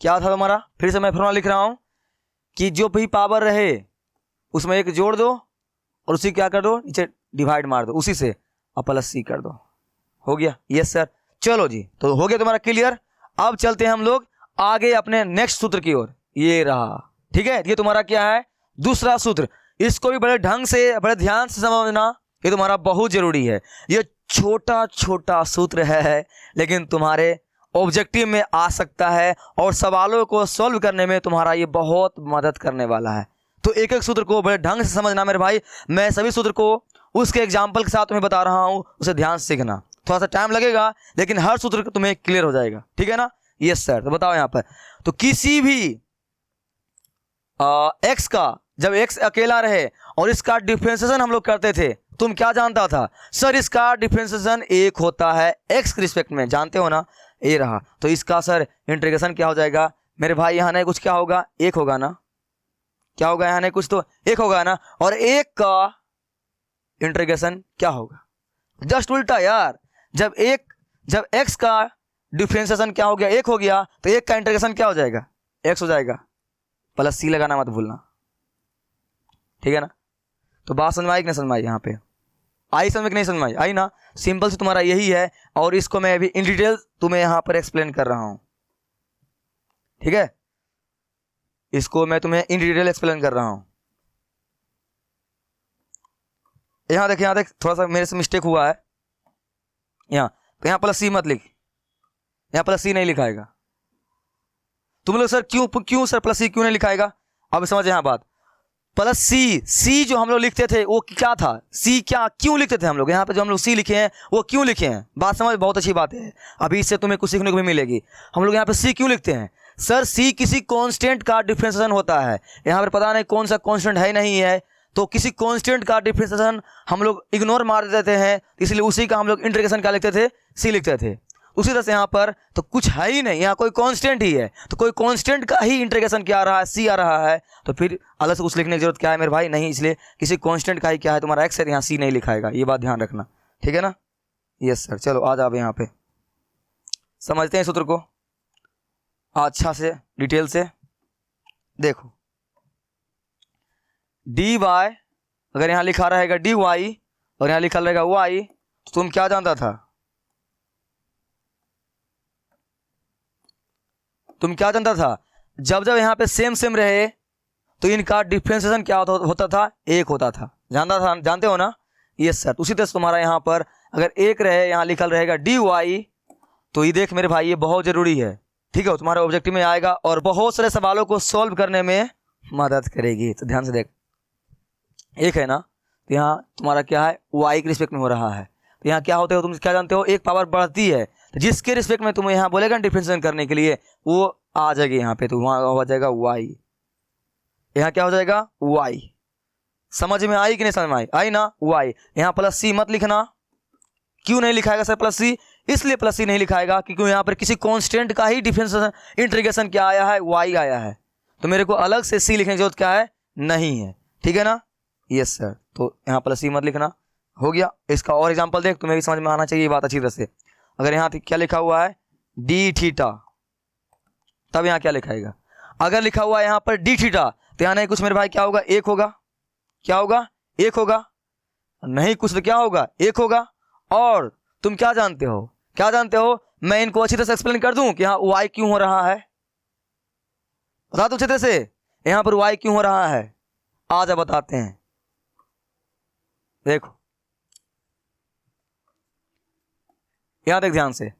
क्या था तुम्हारा, फिर से मैं फॉर्मूला लिख रहा हूं कि जो भी पावर रहे उसमें एक जोड़ दो और उसी क्या कर दो, नीचे डिवाइड मार दो, उसी से और प्लस c कर दो। हो गया? Yes sir. चलो जी, तो हो गया तुम्हारा क्लियर। अब चलते हैं हम लोग आगे अपने नेक्स्ट सूत्र की ओर। ये रहा, ठीक है। ये तुम्हारा क्या है, दूसरा सूत्र। इसको भी बड़े ढंग से, बड़े ध्यान से समझना, ये तुम्हारा बहुत जरूरी है। ये छोटा छोटा सूत्र है, लेकिन तुम्हारे ऑब्जेक्टिव में आ सकता है और सवालों को सॉल्व करने में तुम्हारा ये बहुत मदद करने वाला है। तो एक एक सूत्र को बड़े ढंग से समझना मेरे भाई। मैं सभी सूत्र को उसके एग्जाम्पल के साथ तुम्हें बता रहा हूँ, उसे ध्यान से सीखना। थोड़ा सा टाइम लगेगा, लेकिन हर सूत्र तुम्हें क्लियर हो जाएगा। ठीक है ना। Yes sir. तो बताओ यहाँ पर, तो किसी भी एक्स का, जब x अकेला रहे और इसका डिफरेंशिएशन हम लोग करते थे, तुम क्या जानता था सर, इसका डिफरेंशिएशन 1 होता है x के रिस्पेक्ट में, जानते हो ना। ये रहा, तो इसका सर इंटीग्रेशन क्या हो जाएगा मेरे भाई, यहाँ नहीं कुछ क्या होगा, 1 होगा ना। क्या होगा, यहाँ नहीं कुछ तो 1 होगा ना। और 1 का इंटीग्रेशन क्या होगा, जस्ट उल्टा यार। जब x का डिफरेंशिएशन क्या हो गया, 1 हो गया, तो 1 का इंटीग्रेशन क्या हो जाएगा, x हो जाएगा। प्लस c लगाना मत भूलना। ठीक है ना। तो बात समझ में आई कि नहीं समझ में आई? यहाँ पे आई समझ में कि नहीं समझ में आई? आई ना। सिंपल से तुम्हारा यही है, और इसको मैं अभी इन डिटेल तुम्हें यहाँ पर एक्सप्लेन कर रहा हूँ, ठीक है। इसको मैं तुम्हें इन डिटेल एक्सप्लेन कर रहा हूँ। यहाँ देख, यहाँ देख, थोड़ा सा मेरे से मिस्टेक हुआ है यहाँ। तो यहाँ प्लस सी मत लिख, यहाँ प्लस सी नहीं लिखाएगा। तुम लोग सर क्यों सर प्लस सी क्यों नहीं लिखाएगा? अब समझ यहाँ बात। प्लस सी जो हम लोग लिखते थे वो क्या था? सी क्या क्यों लिखते थे हम लोग? यहाँ पे जो हम लोग सी लिखे हैं वो क्यों लिखे हैं? बात समझ, बहुत अच्छी बात है। अभी इससे तुम्हें कुछ सीखने को भी मिलेगी। हम लोग यहाँ पे सी क्यों लिखते हैं? सर सी किसी कांस्टेंट का डिफरेंशिएशन होता है। यहाँ पर पता नहीं कौन सा कांस्टेंट है नहीं है, तो किसी कांस्टेंट का डिफरेंशिएशन हम लोग इग्नोर मार देते हैं, इसलिए उसी का हम लोग इंटीग्रेशन क्या लिखते थे? सी लिखते थे। उसी तरह से यहाँ पर तो कुछ है ही नहीं, यहाँ कोई कांस्टेंट ही है, तो कोई कांस्टेंट का ही इंटीग्रेशन क्या आ रहा है? सी आ रहा है। तो फिर अलग से कुछ लिखने की जरूरत क्या है मेरे भाई? नहीं, इसलिए किसी कांस्टेंट का ही क्या है तुम्हारा एक्स है, यहाँ सी नहीं लिखाएगा। ये बात ध्यान रखना, ठीक है ना। Yes sir. चलो आ जाओ यहाँ पे समझते हैं सूत्र को अच्छा से डिटेल से। देखो डी वाई अगर यहाँ लिखा रहेगा डी वाई और यहाँ लिखा रहेगा वाई, तो तुम क्या जानता था? तुम क्या जानता था? जब जब यहाँ पे सेम रहे तो इनका डिफरेंशिएशन क्या होता था? एक होता था। जानते हो ना? Yes sir. उसी तरह से तुम्हारा यहाँ पर अगर एक रहे, यहाँ लिखा रहेगा डी वाई, तो ये देख मेरे भाई ये बहुत जरूरी है, ठीक है। तुम्हारे ऑब्जेक्टिव में आएगा और बहुत सारे सवालों को सॉल्व करने में मदद करेगी। तो ध्यान से देख, एक है ना, तो यहाँ तुम्हारा क्या है? वाई के रिस्पेक्ट में हो रहा है। तो यहाँ क्या होते हो? तुम क्या जानते हो? एक पावर बढ़ती है, तो जिसके रिस्पेक्ट में तुम्हें यहाँ बोलेगा डिफरेंशिएशन करने के लिए, वो आ जाएगी यहाँ पे, तो वहाँ हो जाएगा वाई। यहाँ क्या हो जाएगा? वाई। समझ में आई कि नहीं समझ में आई? आई ना। वाई। यहाँ प्लस सी मत लिखना। क्यों नहीं लिखाएगा सर प्लस सी? इसलिए प्लस सी नहीं लिखाएगा क्योंकि यहाँ पर किसी कांस्टेंट का ही डिफरेंशिएशन इंटीग्रेशन क्या आया है? वाई आया है। तो मेरे को अलग से सी लिखने की जरूरत क्या है? नहीं है, ठीक है ना। Yes sir. तो यहाँ प्लस सी मत लिखना। हो गया। इसका और एग्जांपल देख, तुम्हें भी समझ में आना चाहिए ये बात अच्छी तरह से। अगर यहाँ क्या लिखा हुआ है? डी थीटा, तब यहाँ क्या लिखाएगा? अगर लिखा हुआ है यहाँ पर डी थीटा, तो यहाँ नहीं कुछ मेरे भाई क्या होगा? एक होगा। क्या होगा? एक होगा। नहीं कुछ तो क्या होगा? एक होगा। और तुम क्या जानते हो? क्या जानते हो? मैं इनको अच्छी तरह से एक्सप्लेन कर दूं कि यहाँ वाई क्यों हो रहा है? बता दो अच्छी तरह से यहाँ पर वाई क्यों हो रहा है। आज अब बताते हैं। देखो यहाँ देख ध्यान से,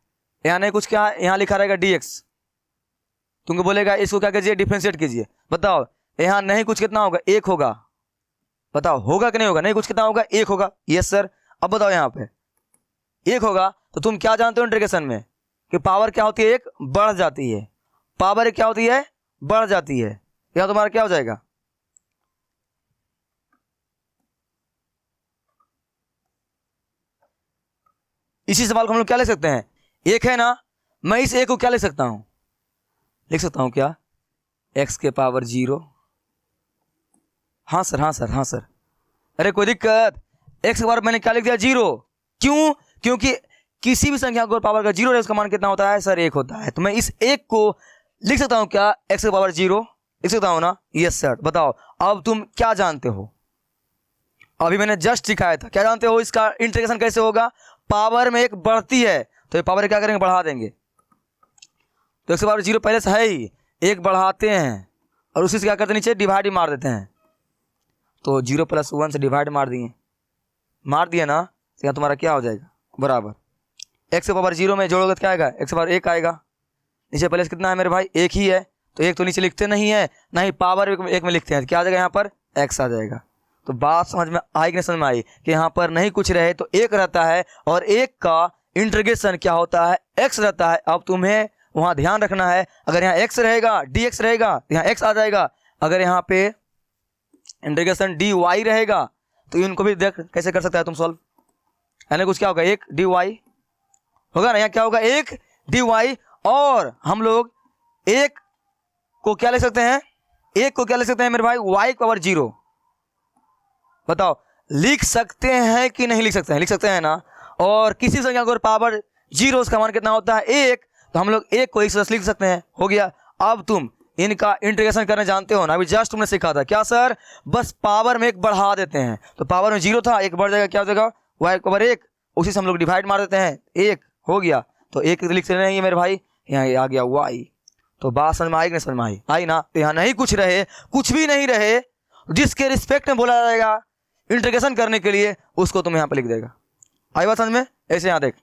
यहाँ नहीं कुछ क्या, यहाँ लिखा रहेगा dx। तुमको बोलेगा इसको क्या कीजिए? डिफरेंशिएट कीजिए। बताओ यहाँ नहीं कुछ कितना होगा? एक होगा। बताओ होगा कि नहीं होगा? नहीं कुछ कितना होगा? एक होगा। Yes sir. अब बताओ यहाँ पे एक होगा, तो तुम क्या जानते हो इंटीग्रेशन में कि पावर क्या होती है? एक बढ़ जाती है। पावर क्या होती है? बढ़ जाती है। यहाँ तुम्हारा क्या हो जाएगा? इसी सवाल को हम लोग क्या लिख सकते हैं? एक है ना, मैं इस एक को क्या लिख सकता हूं? लिख सकता हूं क्या? x के पावर 0। हाँ सर, हाँ सर, हाँ सर। अरे कोई दिक्कत? x के पावर मैंने क्या लिख दिया? 0। क्यों? क्योंकि किसी भी संख्या को पावर का 0 है, उसका मान कितना होता है सर? 1 होता है। तो मैं इस एक को लिख सकता हूं क्या? x के पावर 0 लिख सकता हूं ना। Yes sir. बताओ अब तुम क्या जानते हो? अभी मैंने जस्ट सिखाया था। क्या जानते हो? इसका इंटीग्रेशन कैसे होगा? पावर में एक बढ़ती है तो ये पावर क्या करेंगे? बढ़ा देंगे। तो x के पावर 0 पहले से है ही, एक बढ़ाते हैं और उसी से क्या करते हैं? नीचे डिवाइड मार देते हैं। तो 0 + 1 से डिवाइड मार दिए ना, तो यहाँ तुम्हारा क्या हो जाएगा? बराबर x के पावर 0 में जोड़ोगे तो क्या आएगा? x के पावर 1 आएगा। नीचे पहले से कितना है मेरे भाई? एक ही है, तो एक तो नीचे लिखते नहीं है, ना ही पावर एक में लिखते हैं। क्या आ जाएगा? यहाँ पर x आ जाएगा। तो बात समझ में आई कि नहीं समझ में आई कि यहाँ पर नहीं कुछ रहे तो एक रहता है, और एक का इंटीग्रेशन क्या होता है? x रहता है। अब तुम्हें वहाँ ध्यान रखना है, अगर यहाँ x रहेगा, dx रहेगा, तो यहाँ x आ जाएगा। अगर यहाँ पे इंटीग्रेशन dy रहेगा, तो इनको भी देख कैसे कर सकता है तुम सॉल्व। यानी कुछ क्या होगा? एक dy होगा ना, यहाँ क्या होगा? एक dy। और हम लोग एक को क्या ले सकते हैं? एक को क्या ले सकते हैं मेरे भाई? y के पावर 0। बताओ लिख सकते हैं कि नहीं लिख सकते हैं? लिख सकते हैं ना। और किसी संख्या को पावर 0 उसका मान कितना होता है? 1। तो हम लोग एक को 1 से लिख सकते हैं। हो गया। अब तुम इनका इंटीग्रेशन करने जानते हो ना, अभी जस्ट तुमने सीखा था क्या सर, बस पावर में एक बढ़ा देते हैं, तो पावर में 0 था, एक बढ़ जाएगा, क्या हो जाएगा y/1, उसी से हम लोग डिवाइड मार देते हैं, 1 हो गया, तो 1 लिख रहे हैं मेरे भाई, यहाँ आ गया y। तो बात समझ में आई कि नहीं समझ में आई, आई ना। तो यहाँ नहीं कुछ रहे, कुछ भी नहीं रहे, जिसके रिस्पेक्ट में बोला जाएगा इंटीग्रेशन करने के लिए, उसको तुम यहाँ पे लिख देगा। आई बात समझ में? ऐसे यहाँ देख,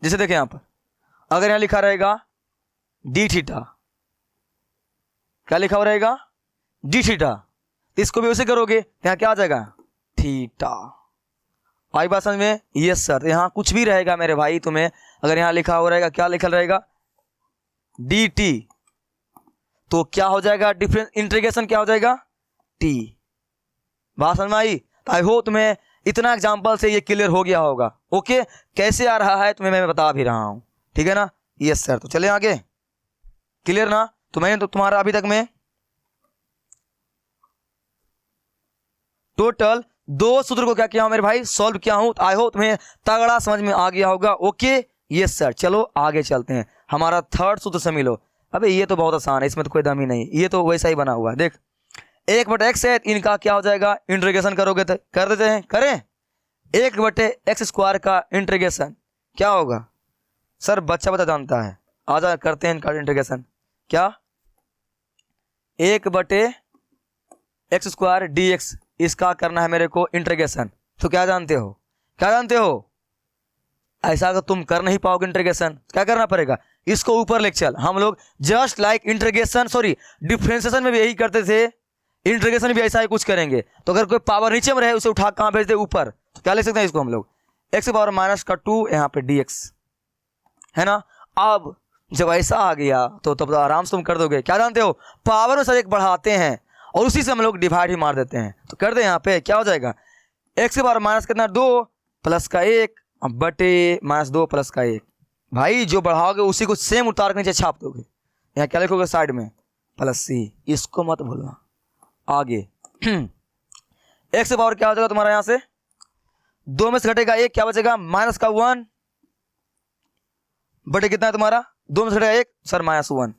जैसे देखें यहाँ पर, अगर यहाँ लिखा रहेगा डी थीटा, क्या लिखा हुआ रहेगा डी थीटा, तो इसको भी उसे करोगे, यहाँ क्या आ जाएगा थीटा। आई बात समझ में? Yes sir. यहाँ कुछ भी रहेगा मेरे भाई, तुम्हें अगर यहाँ लिखा हुआ रहेगा, क्या लिखा रहेगा डी टी, तो क्या हो जाएगा डिफरेंस इंटीग्रेशन, क्या हो जाएगा टी। बात समझ में आई? आई होप तुम्हें इतना एग्जाम्पल से ये क्लियर हो गया होगा। ओके, कैसे आ रहा है तुम्हें मैं बता भी रहा हूँ, ठीक है ना। Yes sir. तो चले आगे, क्लियर ना। तो मैंने तो तुम्हारा अभी तक में टोटल 2 सूत्र को क्या किया हूं मेरे भाई, सॉल्व किया हूं। आई होप तुम्हें तगड़ा समझ में आ गया होगा। Okay yes sir. चलो आगे चलते हैं, हमारा थर्ड सूत्र से मिलो। अबे ये तो बहुत आसान है, इसमें तो कोई दम ही नहीं, ये तो वैसा ही बना हुआ है। देख 1/x है, इनका क्या हो जाएगा इंटीग्रेशन करोगे तो कर देते हैं, करें 1/x² का इंटीग्रेशन क्या होगा सर, बच्चा जानता है, आजा करते हैं इनका इंटीग्रेशन। क्या 1/x² dx, इसका करना है मेरे को इंटीग्रेशन। तो क्या जानते हो, क्या जानते हो, ऐसा अगर तुम कर नहीं पाओगे इंटीग्रेशन, क्या करना पड़ेगा, इसको ऊपर लेके चल। हम लोग just like integration, sorry differentiation में भी यही करते थे, इंटीग्रेशन भी ऐसा ही कुछ करेंगे। तो अगर कोई पावर नीचे में रहे उसे उठा कहाँ भेज दे, ऊपर। तो क्या लिख सकते हैं इसको हम लोग x⁻⁻2 यहाँ पे dx है ना। अब जब ऐसा आ गया तो तब तो आराम से तुम कर दोगे। क्या जानते हो, पावर में सर एक बढ़ाते हैं और उसी से हम लोग डिवाइड ही मार देते हैं। तो कर दे यहाँ पे, क्या हो जाएगा x⁻⁻ कितना 2 प्लस का 1 बटे -2 प्लस का 1। भाई जो बढ़ाओगे उसी को सेम उतार के नीचे छाप दोगे। यहाँ क्या लिखोगे साइड में +c, इसको मत भूलना। आगे x पावर क्या हो जाएगा तुम्हारा, यहाँ से 2 में से घटेगा 1, क्या बचेगा -1 बटे कितना है तुम्हारा, 2 में से घटेगा 1 सर -1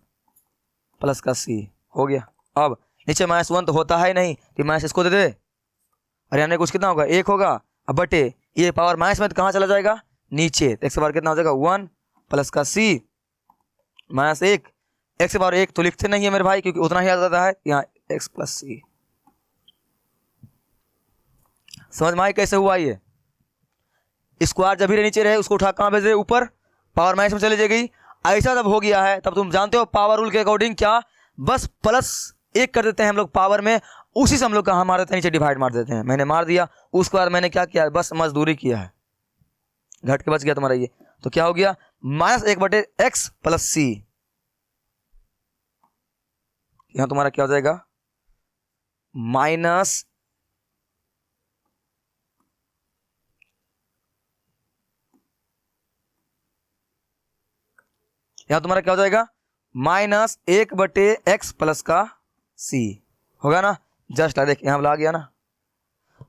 प्लस का c हो गया। अब नीचे -1 तो होता है नहीं, तो माइनस इसको दे दे, अरे यानी कुछ कितना होगा 1 होगा, अब बटे ये पावर माइनस में तो कहाँ चला जाएगा नीचे, तो x पावर कितना हो जाएगा 1 प्लस का c -1, x पावर 1 तो लिखते नहीं है मेरे भाई, क्योंकि उतना ही आ जाता है यहाँ x + c। समझ में आई कैसे हुआ ये, स्क्वायर जब भी नीचे रहे उसको उठा कहाँ भेज दे, ऊपर, पावर माइनस में चले जाएगी। ऐसा जब हो गया है तब तुम जानते हो पावर रूल के अकॉर्डिंग क्या, बस +1 कर देते हैं हम लोग पावर में, उसी से हम लोग कहाँ मार देते हैं नीचे डिवाइड मार देते हैं। मैंने मार दिया, उसके बाद मैंने क्या किया, बस मजदूरी किया है, घट के बच गया तुम्हारा ये। तो क्या हो गया -1/x + c, यहां तुम्हारा क्या हो जाएगा माइनस यहां तुम्हारा क्या हो जाएगा -1/x + का c होगा ना। जस्ट देख यहां आ गया ना।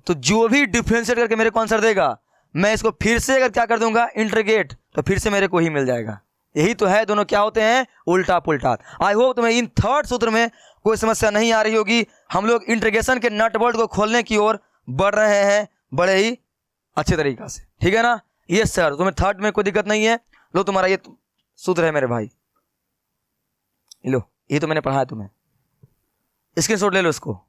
तो जो भी डिफरेंशिएट करके मेरे को आंसर देगा, मैं इसको फिर से अगर क्या कर दूंगा इंटीग्रेट, तो फिर से मेरे को ही मिल जाएगा। यही तो है, दोनों क्या होते हैं उल्टा पुल्टा। आई होप तुम्हें इन थर्ड सूत्र में कोई समस्या नहीं आ रही होगी। हम लोग इंटीग्रेशन के नट बोल्ट को खोलने की ओर बढ़ रहे हैं बड़े ही अच्छे तरीका से, ठीक है ना। यस सर, तुम्हें थर्ड में कोई दिक्कत नहीं है। लो तुम्हारा ये सूत्र है मेरे भाई, लो ये तो मैंने पढ़ा है तुम्हें, स्क्रीनशॉट ले लो, इसको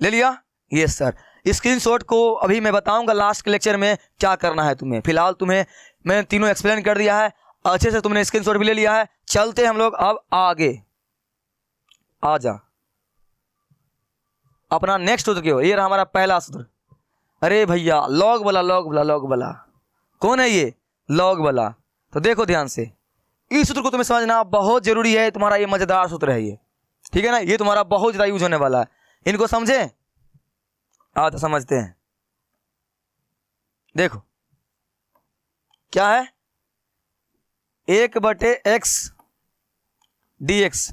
ले लिया। यस सर, स्क्रीनशॉट को अभी मैं बताऊंगा लास्ट के लेक्चर में क्या करना है तुम्हें। फिलहाल तुम्हें मैंने तीनों एक्सप्लेन कर दिया है अच्छे से, तुमने स्क्रीनशॉट भी ले लिया है। चलते हम लोग अब आगे, आ जा अपना नेक्स्ट सूत्र क्यों, ये रहा हमारा पहला सूत्र। अरे भैया लॉग वाला, लॉग वाला, लॉग वाला कौन है ये, लॉग वाला। तो देखो ध्यान से, इस सूत्र को तुम्हें समझना बहुत जरूरी है, तुम्हारा ये मजेदार सूत्र है ये, ठीक है ना। ये तुम्हारा बहुत ज्यादा यूज होने वाला है, इनको समझे। तो समझते हैं, देखो क्या है 1/x dx,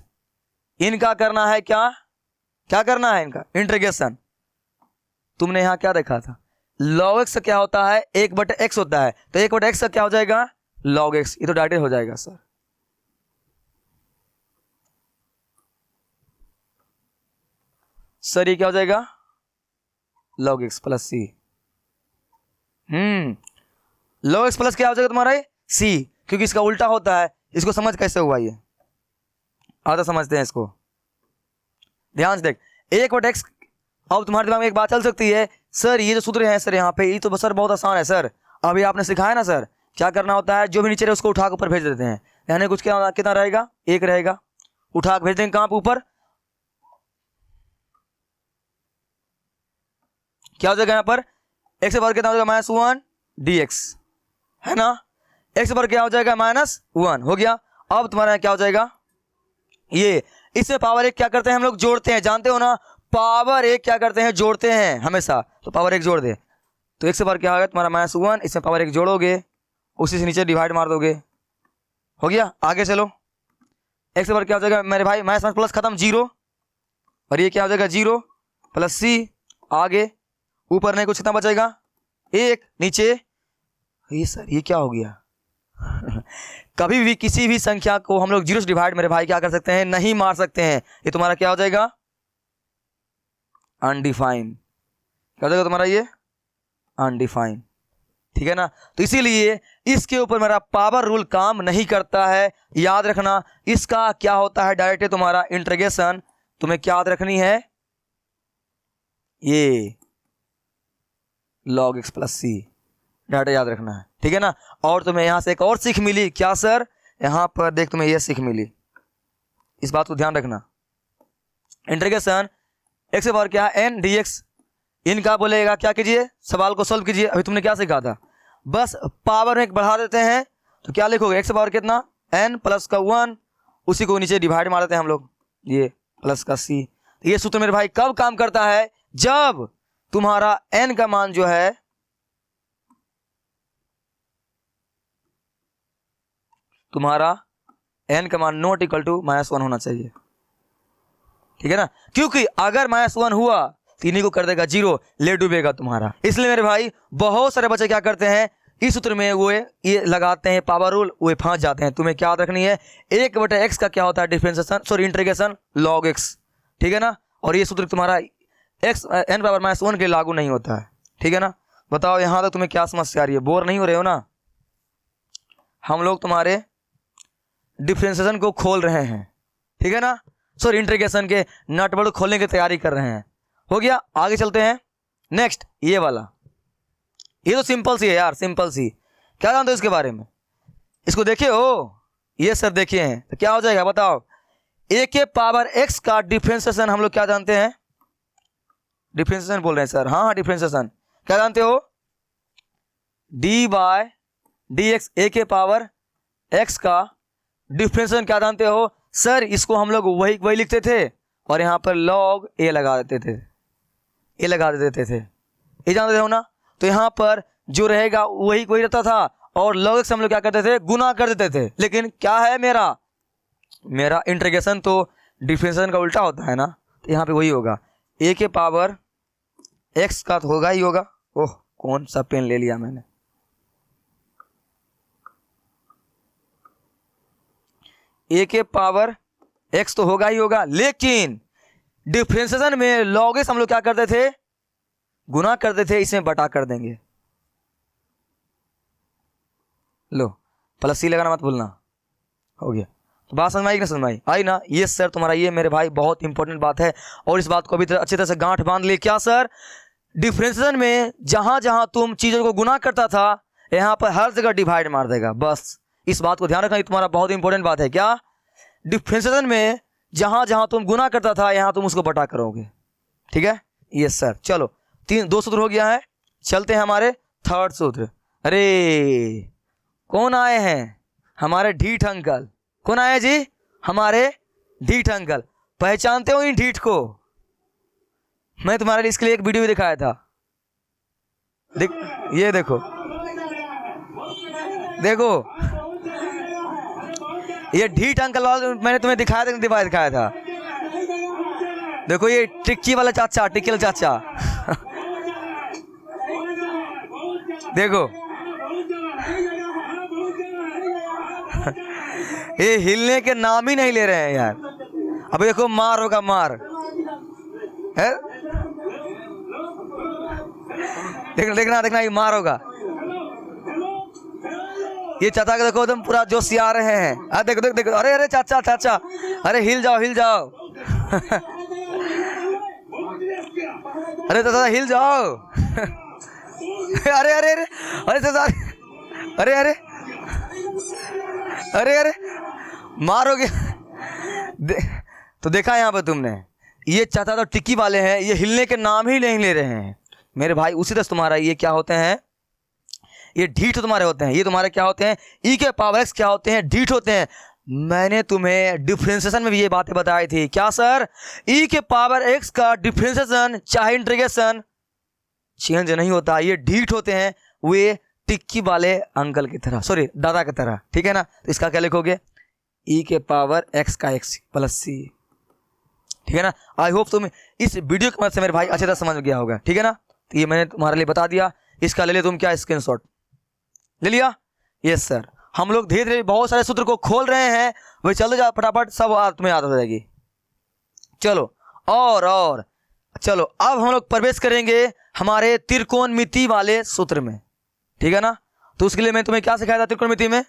इनका करना है क्या, क्या करना है इनका इंटीग्रेशन। तुमने यहां क्या देखा था, log x का क्या होता है, 1/x होता है, तो 1/x का क्या हो जाएगा, log x। ये तो डायरेक्ट हो जाएगा सर। सर ये क्या हो जाएगा, log x प्लस सी। log x प्लस क्या हो जाएगा तुम्हारा, c, क्योंकि इसका उल्टा होता है। इसको समझ कैसे हुआ ये, आधा समझते हैं इसको, ध्यान से देख। 1/x, अब तुम्हारे दिमाग में एक बात चल सकती है, सर ये जो सूत्र है सर यहाँ पे, ये तो सर बहुत आसान है सर, अभी आपने सिखाया ना सर, क्या करना होता है, जो भी नीचे रहे उसको उठा के ऊपर भेज देते हैं, यानी कुछ क्या कितना रहेगा, 1 रहेगा, उठा के भेज देंगे कहाँ पे, ऊपर। क्या हो जाएगा यहाँ पर, x से बढ़ कितना हो जाएगा, -1 dx, है ना। x से बढ़ क्या हो जाएगा, -1 हो गया। अब तुम्हारा क्या हो जाएगा, ये इसमें पावर 1 क्या करते हैं हम लोग, जोड़ते हैं, जानते हो ना, पावर 1 क्या करते हैं, जोड़ते हैं हमेशा, तो पावर 1 जोड़ दे, तो 1 से बढ़ क्या होगा तुम्हारा -1, इसमें पावर 1 जोड़ोगे, उसी से नीचे डिवाइड मार दोगे, हो गया। आगे चलो, x से बढ़ क्या हो जाएगा मेरे भाई, -1 प्लस खत्म 0, और ये क्या हो जाएगा 0 प्लस c, आगे ऊपर नहीं कुछ, कितना बचेगा 1, नीचे, ये सर ये क्या हो गया कभी भी किसी भी संख्या को हम लोग 0 से डिवाइड मेरे भाई क्या कर सकते हैं, नहीं मार सकते हैं। ये तुम्हारा क्या हो जाएगा, अनडिफाइंड, क्या हो जाएगा तुम्हारा ये, अनडिफाइंड, ठीक है ना। तो इसीलिए इसके ऊपर मेरा पावर रूल काम नहीं करता है, याद रखना। इसका क्या होता है, डायरेक्ट तुम्हारा इंटीग्रेशन, तुम्हें क्या याद रखनी है, ये log x प्लस सी, डाटा याद रखना है, ठीक है ना। और तुम्हें यहां से एक और सीख मिली, क्या सर, यहां पर देख तुम्हें यह सीख मिली, इस बात को ध्यान रखना। इंटीग्रेशन x से पावर क्या है, n dx, इनका बोलेगा क्या कीजिए, सवाल को सॉल्व कीजिए। अभी तुमने क्या सीखा था, बस पावर में बढ़ा देते हैं, तो क्या लिखोगे, x से पावर कितना, n प्लस का 1, उसी को नीचे डिवाइड मार देते हैं हम लोग, ये प्लस का c। ये सूत्र मेरे भाई कब काम करता है, जब तुम्हारा n का मान जो है, तुम्हारा n का मान नॉट इक्वल टू -1 होना चाहिए, ठीक है ना। क्योंकि अगर -1 हुआ तो इन्हीं को कर देगा 0, ले डूबेगा तुम्हारा। इसलिए मेरे भाई बहुत सारे बच्चे क्या करते हैं, इस सूत्र में वो ये लगाते हैं पावर रूल, वो फंस जाते हैं। तुम्हें क्या याद रखनी है, 1/x का क्या होता है, differentiation, sorry integration log x, ठीक है ना। और ये सूत्र तुम्हारा x n पावर -1 के लिए लागू नहीं होता है, ठीक है ना। बताओ यहां तक तुम्हें क्या समस्या आ रही है, बोर नहीं हो रहे हो ना। हम लोग तुम्हारे डिफरेंशिएशन को खोल रहे हैं, ठीक है ना, सॉरी इंटीग्रेशन के नट बोल्ट खोलने की तैयारी कर रहे हैं, हो गया। आगे चलते हैं, नेक्स्ट ये वाला, ये तो सिंपल सी है यार, सिंपल सी, क्या जानते हो इसके बारे में, इसको देखे हो, ये सर देखे हैं, तो क्या हो जाएगा बताओ, a के पावर x का डिफरेंशिएशन हम लोग क्या जानते हैं, डिफरेंशिएशन बोल रहे हैं सर, हाँ डिफरेंशिएशन, क्या जानते हो, d/dx, a के पावर x का डिफरेंशिएशन क्या जानते हो सर, इसको हम लोग वही लिखते थे, और यहाँ पर log a लगा देते थे, a लगा देते थे, ये जानते हो ना। तो यहाँ पर जो रहेगा वही रहता था, और log x हम लोग क्या करते थे, गुना कर देते थे। लेकिन क्या है, मेरा इंटीग्रेशन तो डिफरेंशिएशन का उल्टा होता है ना, तो यहाँ पे वही होगा, a के पावर x का तो होगा ही होगा। ओह कौन सा पेन ले लिया मैंने, a के पावर x तो होगा ही होगा, लेकिन डिफरेंशिएशन में log x हम लोग क्या करते थे, गुना करते थे, इसमें बटा कर देंगे। लो प्लस सी लगाना मत भूलना, हो गया। तो बात समझ में आई कि ना, समझ में आई ना। ये सर तुम्हारा ये मेरे भाई बहुत इंपॉर्टेंट बात है, और इस बात को अभी अच्छी तरह से गांठ बांध ले। क्या सर, डिफरेंशिएशन में जहां जहां तुम चीजों को गुना करता था, यहाँ पर हर जगह डिवाइड मार देगा, बस इस बात को ध्यान रखना, ये तुम्हारा बहुत इंपॉर्टेंट बात है। क्या, डिफरेंशिएशन में जहां जहां तुम गुना करता था, यहाँ तुम उसको बटा करोगे, ठीक है। यस सर, चलो 2 सूत्र हो गया है, चलते हैं हमारे थर्ड सूत्र। अरे कौन आए हैं, हमारे ढीठ अंकल। कौन आए जी, हमारे ढीठ अंकल। पहचानते हो इन ढीठ को, मैं तुम्हारे लिए इसके लिए एक वीडियो भी दिखाया था, ये देखो देखो, ये ढीठ अंकल वाला मैंने तुम्हें दिखाया था। देखो ये टिक्की वाला चाचा, टिक्की वाला चाचा देखो ये हिलने के नाम ही नहीं ले रहे हैं यार। अब देखो मार होगा, मार है, देखना देखना ये मार होगा। ये चाचा के देखो एकदम पूरा जोश आ रहे हैं। देखो देखो देखो, अरे अरे चाचा चाचा, अरे हिल जाओ हिल जाओ। अरे चाचा हिल जाओ। अरे अरे अरे अरे चाचा, अरे अरे अरे अरे मारोगे। तो देखा यहाँ पे तुमने, ये चाचा तो टिक्की वाले हैं, ये हिलने के नाम ही नहीं ले रहे हैं मेरे भाई। उसी तरह तुम्हारा ये क्या होते हैं, ये ढीठ तुम्हारे होते हैं। ये तुम्हारे क्या होते हैं, ई के पावर एक्स क्या होते हैं, ढीठ होते हैं। मैंने तुम्हें डिफरेंशिएशन में भी ये बातें बताई थी। क्या सर, ई के पावर एक्स का डिफरेंशिएशन चाहे इंटीग्रेशन चेंज नहीं होता, ये ढीठ होते हैं, वे टिक्की वाले अंकल की तरह, सॉरी दादा की तरह, ठीक है ना। तो इसका क्या लिखोगे, ई के पावर एक्स का एक्स प्लस सी, ठीक है ना। आई होप तुम इस वीडियो की मदद से मेरे भाई अच्छी तरह समझ गया होगा, ठीक है ना। तो ये मैंने तुम्हारे लिए बता दिया। इसका ले लिया तुम क्या, स्क्रीनशॉट ले लिया। यस सर, हम लोग धीरे धीरे बहुत सारे सूत्र को खोल रहे हैं, वही चलते जाओ फटाफट, सब तुम्हें याद हो जाएगी। चलो और चलो अब हम लोग प्रवेश करेंगे हमारे त्रिकोणमिति वाले सूत्र में, ठीक है ना। तो उसके लिए मैं तुम्हें क्या सिखाया था त्रिकोणमिति में,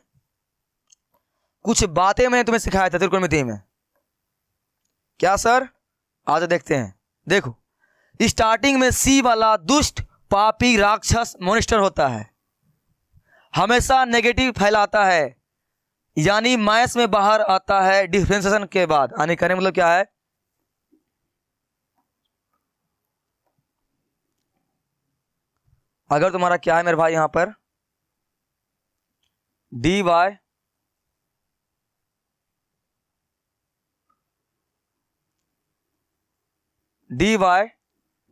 कुछ बातें मैंने तुम्हें सिखाया था त्रिकोणमिति में। क्या सर, आज देखते हैं। देखो स्टार्टिंग में सी वाला दुष्ट पापी राक्षस मॉन्स्टर होता है, हमेशा नेगेटिव फैलाता है, यानी माइनस में बाहर आता है डिफरेंशिएशन के बाद। यानी कहने मतलब क्या है, अगर तुम्हारा क्या है मेरे भाई यहां पर dy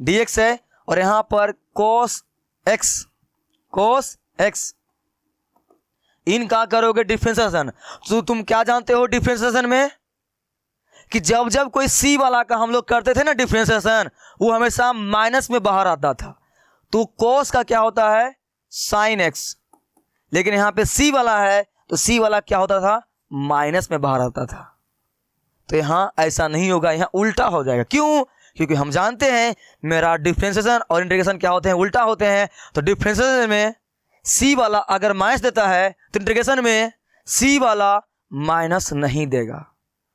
dx है और यहां पर cos x, इनका करोगे डिफरेंशिएशन। तो तुम क्या जानते हो डिफरेंशिएशन में, कि जब जब कोई सी वाला का हम लोग करते थे ना डिफरेंशिएशन, वो हमेशा माइनस में बाहर आता था। तो cos का क्या होता है sin x, लेकिन यहां पे सी वाला है तो सी वाला क्या होता था, माइनस में बाहर आता था। तो यहां ऐसा नहीं होगा, यहां उल्टा हो जाएगा। क्यों, क्योंकि हम जानते हैं मेरा डिफरेंशिएशन और इंटीग्रेशन क्या होते हैं, उल्टा होते हैं। तो डिफरेंशिएशन में सी वाला अगर माइनस देता है तो इंटीग्रेशन में सी वाला माइनस नहीं देगा।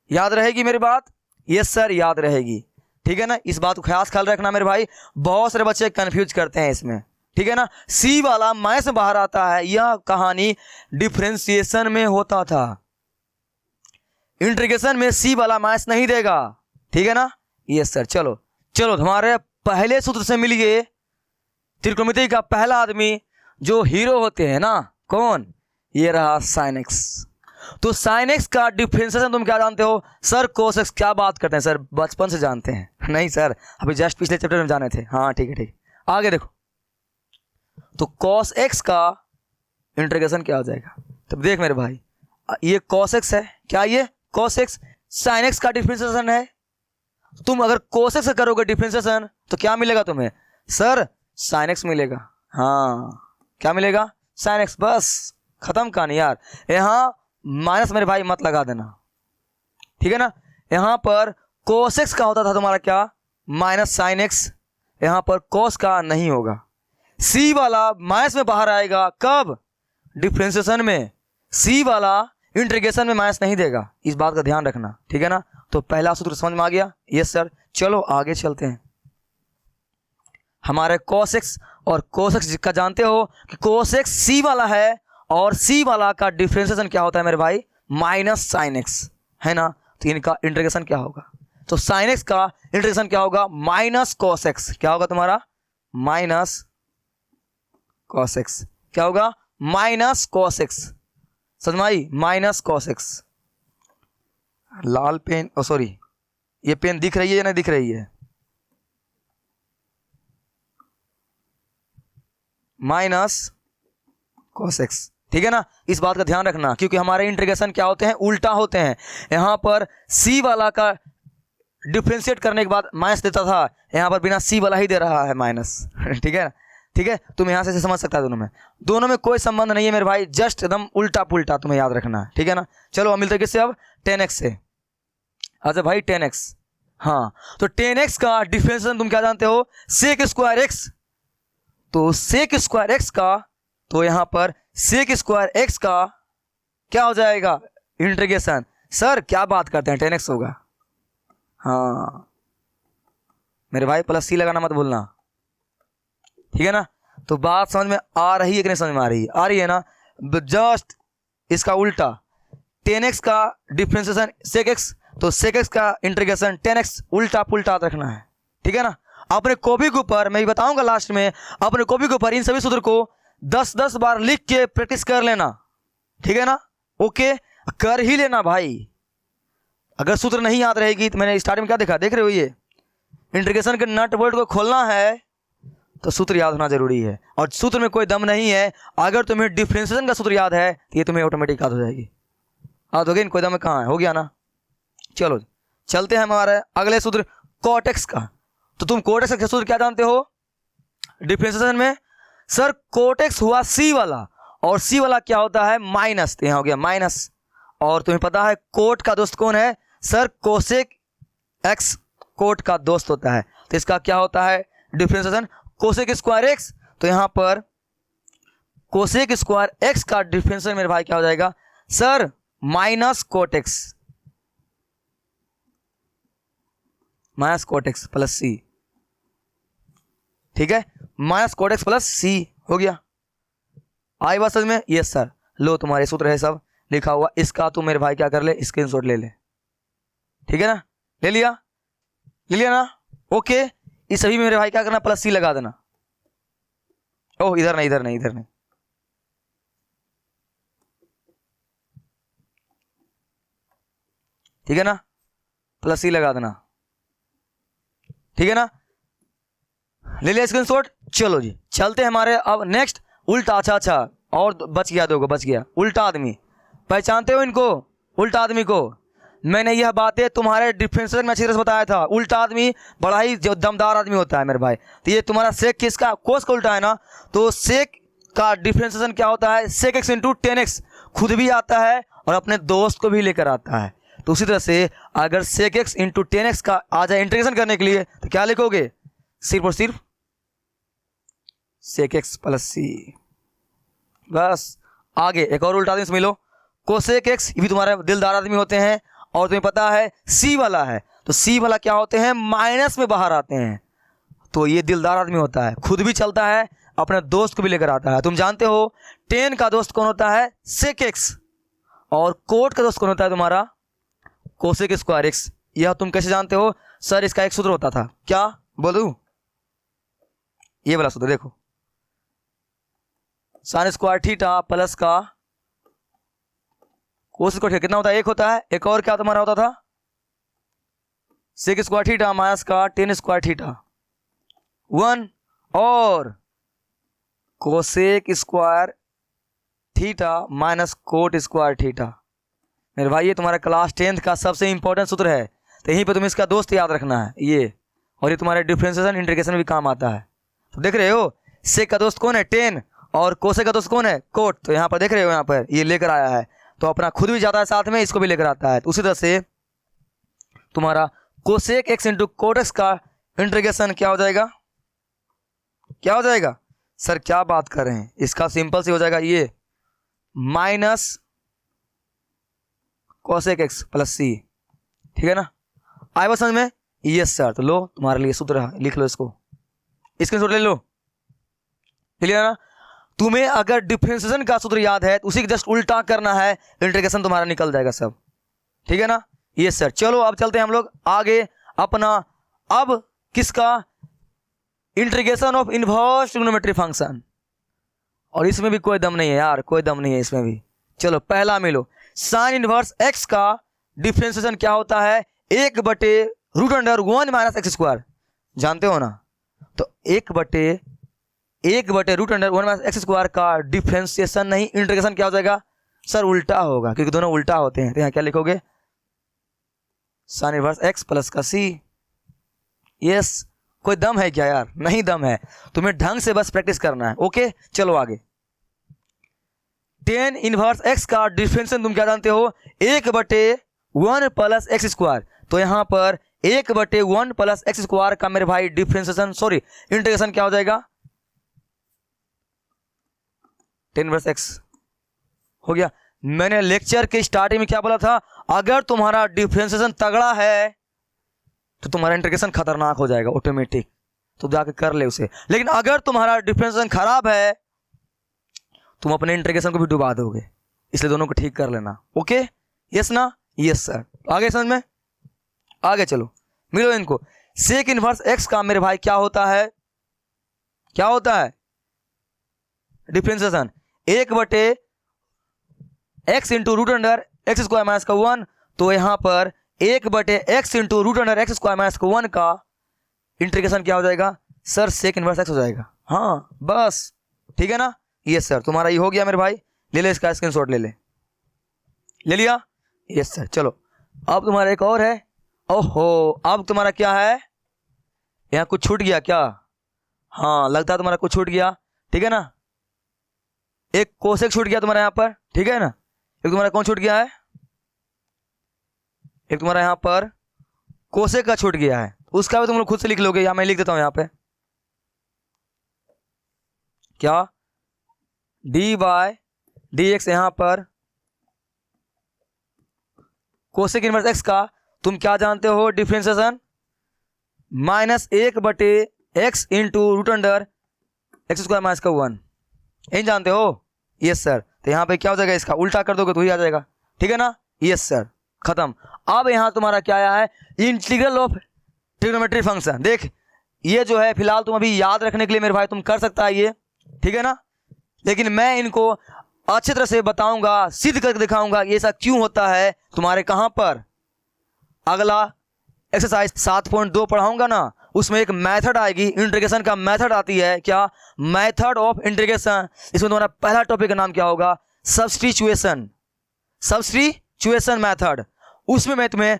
याद रहेगी मेरी बात, यस सर याद रहेगी, ठीक है ना। इस बात को खास ख्याल रखना मेरे भाई, बहुत सारे बच्चे कंफ्यूज करते हैं इसमें, ठीक है ना। सी वाला माइनस में बाहर आता है, यह कहानी डिफरेंशिएशन में होता था, इंटीग्रेशन में सी वाला माइनस नहीं देगा, ठीक है ना। यस सर, चलो चलो हमारे पहले सूत्र से मिलिए त्रिकोणमिति का पहला आदमी जो हीरो होते हैं ना, कौन, ये रहा sin x। तो sin x का डिफरेंशिएशन तुम क्या जानते हो सर, cos x। क्या बात करते हैं सर, बचपन से जानते हैं, नहीं सर अभी जस्ट पिछले चैप्टर में जाने थे। हाँ ठीक है ठीक, आगे देखो। तो cos x का इंटीग्रेशन क्या हो जाएगा, तब देख मेरे भाई, ये cos x है, क्या ये cos x, sin x का डिफरेंशिएशन है। तुम अगर cos x से करोगे डिफरेंशिएशन तो क्या मिलेगा तुम्हें सर, sin x मिलेगा। हाँ क्या मिलेगा, sin x, बस खत्म कहानी यार। यहाँ माइनस मेरे भाई मत लगा देना, ठीक है ना। यहाँ पर cos x का होता था तुम्हारा क्या, माइनस sin x, यहाँ पर cos का नहीं होगा। c वाला माइनस में बाहर आएगा, कब, डिफरेंशिएशन में। c वाला इंटीग्रेशन में माइनस नहीं देगा, इस बात का ध्यान रखना, ठीक है ना। तो पहला सूत्र समझ में आ गया, यस सर। चलो आगे चलते हैं। हमारे cos x और cos x का जानते हो कि cos x c वाला है और c वाला का डिफरेंशिएशन क्या होता है मेरे भाई, माइनस sin x, है ना। तो इनका इंटीग्रेशन क्या होगा, तो sin x का इंटीग्रेशन क्या होगा, माइनस cos x, क्या होगा तुम्हारा, माइनस cos x, क्या होगा, माइनस cos x, समझ में आई, माइनस cos x। लाल पेन, ओ सॉरी ये पेन दिख रही है या नहीं दिख रही है, माइनस cos x, ठीक है ना। इस बात का ध्यान रखना क्योंकि हमारे इंटीग्रेशन क्या होते हैं, उल्टा होते हैं। यहाँ पर c वाला का डिफरेंशिएट करने के बाद माइनस देता था, यहाँ पर बिना c वाला ही दे रहा है माइनस, ठीक है। ठीक है, तुम यहाँ से समझ सकता है दोनों में कोई संबंध नहीं है मेरे भाई, जस्ट एकदम उल्टा पुल्टा तुम्हें याद रखना है, ठीक है ना। चलो अब मिलते किससे, अब 10x से। अच्छा भाई 10x, हाँ तो 10x का डिफरेंशिएशन तुम क्या जानते हो, सेक स्क्वायर एक्स। तो सेक स्क्वायर एक्स का, तो यहाँ पर सेक स्क्वायर एक्स का क्या हो जाएगा, इंटीग्रेशन। सर क्या बात करते हैं, 10x होगा, हाँ मेरे भाई प्लस सी लगाना मत भूलना, ठीक है ना। तो बात समझ में आ रही है कि नहीं समझ में आ रही है, आ रही है ना। जस्ट इसका उल्टा 10x का डिफरेंशिएशन सेक एक्स, तो सेक एक्स का इंटीग्रेशन 10x, उल्टा पुल्टा रखना है, ठीक है ना। अपने कॉपी के ऊपर मैं बताऊंगा लास्ट में, अपने कॉपी के ऊपर इन सभी सूत्र को 10-10 बार लिख के प्रैक्टिस कर लेना, ठीक है ना। ओके कर ही लेना भाई, अगर सूत्र नहीं याद रहेगी तो मैंने स्टार्टिंग में क्या देखा, देख रहे हो ये इंटीग्रेशन के नट बोल्ट को खोलना है तो सूत्र याद होना जरूरी है, और सूत्र में कोई दम नहीं है। अगर तुम्हें डिफरेंशिएशन का सूत्र याद है तो ये तुम्हें ऑटोमेटिक याद हो जाएगी, याद हो गई, कोई दम कहाँ है, हो गया ना। चलो चलते हैं हमारे अगले सूत्र cot x का। तो तुम cot x का सूत्र क्या जानते हो डिफरेंशिएशन में, सर cot x हुआ c वाला, और c वाला क्या होता है माइनस, तो यहाँ हो गया माइनस। और तुम्हें पता है कोट का दोस्त कौन है, सर कोसेक x कोट का दोस्त होता है, तो इसका क्या होता है डिफरेंशिएशन कोसेक स्क्वायर x। तो यहाँ पर कोसेक स्क्वायर x का डिफरेंशिएशन मेरे भाई क्या हो जाएगा, sir minus cot x, minus cot x plus c, ठीक है, minus cot x plus c हो गया। आई बात समझ में, यस सर। लो तुम्हारे सूत्र है सब लिखा हुआ, इसका तू मेरे भाई क्या कर ले, स्क्रीनशॉट ले ले, ठीक है ना, ले लिया ना, ओके। इस सभी में मेरे भाई क्या करना, प्लस सी लगा देना। ओह इधर नहीं, इधर नहीं, इधर नहीं, ठीक है ना, प्लस सी लगा देना, ठीक है ना, ले लिया स्क्रीनशॉट। चलो जी चलते हैं हमारे अब नेक्स्ट उल्टा। अच्छा और बच गया, दो को बच गया, उल्टा आदमी, पहचानते हो इनको, उल्टा आदमी को। मैंने यह बातें तुम्हारे डिफरेंशिएशन में अच्छी तरह से बताया था, उल्टा आदमी बड़ा ही जो दमदार आदमी होता है मेरे भाई। तो ये तुम्हारा सेक किसका, कोस का उल्टा है ना, तो सेक का डिफरेंशिएशन क्या होता है, सेक एक्स इंटू 10x, खुद भी आता है और अपने दोस्त को भी लेकर आता है। तो उसी तरह से अगर सेक एक्स इंटू 10x का आ जाए इंटीग्रेशन करने के लिए, तो क्या लिखोगे, सिर्फ और सिर्फ सेक एक्स प्लस सी। बस आगे एक और उल्टा आदमी समझ लो, कोसेक एक्स, ये भी तुम्हारे दिलदार आदमी होते हैं, और तुम्हें पता है सी वाला है, तो सी वाला क्या होते हैं, माइनस में बाहर आते हैं, तो ये दिलदार आदमी होता है, खुद भी चलता है अपने दोस्त को भी लेकर आता है। तुम जानते हो 10 का दोस्त कौन होता है, सेक एक्स, और कोट का दोस्त कौन होता है तुम्हारा, कोसेक स्क्वायर एक्स। यह तुम कैसे जानते हो, सर इसका एक सूत्र होता था, क्या बोलूं, ये वाला सूत्र देखो, साइन स्क्वायर थीटा प्लस का कोस स्क्वायर कितना होता है, एक होता है, एक और क्या तुम्हारा होता था, सेक स्क्वायर थीटा माइनस का 10 स्क्वायर थीटा 1, और cosec square theta minus cot square theta. मेरे भाई ये तुम्हारा क्लास 10th का सबसे इंपॉर्टेंट सूत्र है, तो यहीं पे तुम्हें इसका दोस्त याद रखना है ये, और ये तुम्हारे डिफरेंशिएशन इंटीग्रेशन भी काम आता है। तो देख रहे हो सेक का दोस्त कौन है 10, और कोसेक का दोस्त कौन है कोट, तो यहाँ पर देख रहे हो, यहाँ पर ये लेकर आया है, तो अपना खुद भी जाता है साथ में, इसको भी लेकर आता है। तो उसी तरह से तुम्हारा cosec x into cot x का इंटीग्रेशन क्या हो जाएगा, क्या हो जाएगा, सर क्या बात कर रहे हैं, इसका सिंपल से हो जाएगा ये minus cosec x plus c, ठीक है ना। आए बात समझ में, यस सर। तो लो तुम्हारे लिए सूत्र लिख लो, इसको स्क्रीनशॉट ले लो, क्लियर ना। तुम्हें अगर डिफरेंशिएशन का सूत्र याद है तो उसी के जस्ट उल्टा करना है, इंटीग्रेशन तुम्हारा निकल जाएगा सब, ठीक है ना, यस सर। चलो अब चलते हैं हम लोग आगे अपना, अब किसका, integration of inverse trigonometry function, और इसमें भी कोई दम नहीं है यार, कोई दम नहीं है इसमें भी। चलो पहला मिलो, साइन इनवर्स एक्स का डिफरेंशिएशन क्या होता है, 1/√1 माइनस एक्स स्क्वायर, जानते हो ना। तो 1/√1 माइनस एक्स स्क्वायर का डिफरेंशिएशन नहीं इंटीग्रेशन क्या हो जाएगा, सर उल्टा होगा, क्योंकि दोनों उल्टा होते हैं। तो यहाँ क्या लिखोगे, साइन इनवर्स एक्स प्लस का सी, यस। कोई दम है क्या यार? नहीं दम है, तुम्हें ढंग से बस प्रैक्टिस करना है। ओके चलो आगे। टेन इनवर्स एक्स का डिफरेंशियल तुम क्या जानते हो? 1/1 प्लस एक्स स्क्वायर। तो यहाँ पर 1/1 प्लस एक्स स्क्वायर का मेरे भाई डिफरेंशिएशन सॉरी इंटीग्रेशन क्या हो जाएगा? टेन इनवर्स एक्स हो गया। मैंने लेक्चर के स्टार्टिंग में क्या बोला था? अगर तुम्हारा डिफरेंशिएशन तगड़ा है तो तुम्हारा इंटीग्रेशन खतरनाक हो जाएगा ऑटोमेटिक, तो जाके कर ले उसे। लेकिन अगर तुम्हारा डिफरेंशिएशन खराब है तुम अपने इंटीग्रेशन को भी डुबा दोगे, इसलिए दोनों को ठीक कर लेना। ओके यस ना? Yes sir. आगे समझ में? आगे चलो मिलो इनको। सेक इनवर्स एक्स का मेरे भाई क्या होता है? क्या होता है? Differentiation 1/x into root under X square minus का 1। तो यहां पर 1/x into root under X square minus का 1 का इंटीग्रेशन क्या हो जाएगा? सर सेक इनवर्स एक्स हो जाएगा। हाँ बस ठीक है ना? Yes sir. तुम्हारा ये हो गया मेरे भाई, ले ले इसका स्क्रीनशॉट ले ले लिया? Yes sir. चलो अब तुम्हारा एक और है। ओहो अब तुम्हारा क्या है? यहाँ कुछ छूट गया क्या? हाँ लगता है तुम्हारा कुछ छूट गया, ठीक है ना? एक कोसेक छूट गया तुम्हारा यहाँ पर, ठीक है ना? एक तुम्हारा कौन छूट गया है? एक तुम्हारा यहाँ पर कोसेक का छूट गया है, उसका भी तुम लोग खुद से लिख लोगे या मैं लिख देता हूं यहाँ पे। क्या? dy/dx यहां पर कोसेक इनवर्स एक्स का तुम क्या जानते हो? Differentiation -1/x into root under X square minus का 1, यही जानते हो? Yes sir. तो यहाँ पे क्या हो जाएगा? इसका उल्टा कर दोगे तो ही आ जाएगा, ठीक है ना? यस सर खत्म। अब यहाँ तुम्हारा क्या आया है? Integral of trigonometry function. देख ये जो है फिलहाल तुम अभी याद रखने के लिए मेरे भाई तुम कर सकता है ये, ठीक है ना? लेकिन मैं इनको अच्छी तरह से बताऊंगा, सिद्ध करके दिखाऊंगा ये ऐसा क्यों होता है तुम्हारे कहां पर। अगला एक्सरसाइज 7.2 पढ़ाऊंगा ना, उसमें एक मेथड आएगी, इंटीग्रेशन का मेथड आती है। क्या? Method of integration. इसमें तुम्हारा पहला टॉपिक का नाम क्या होगा? सब्स्टिट्यूशन। Substitution method. उसमें मैं तुम्हें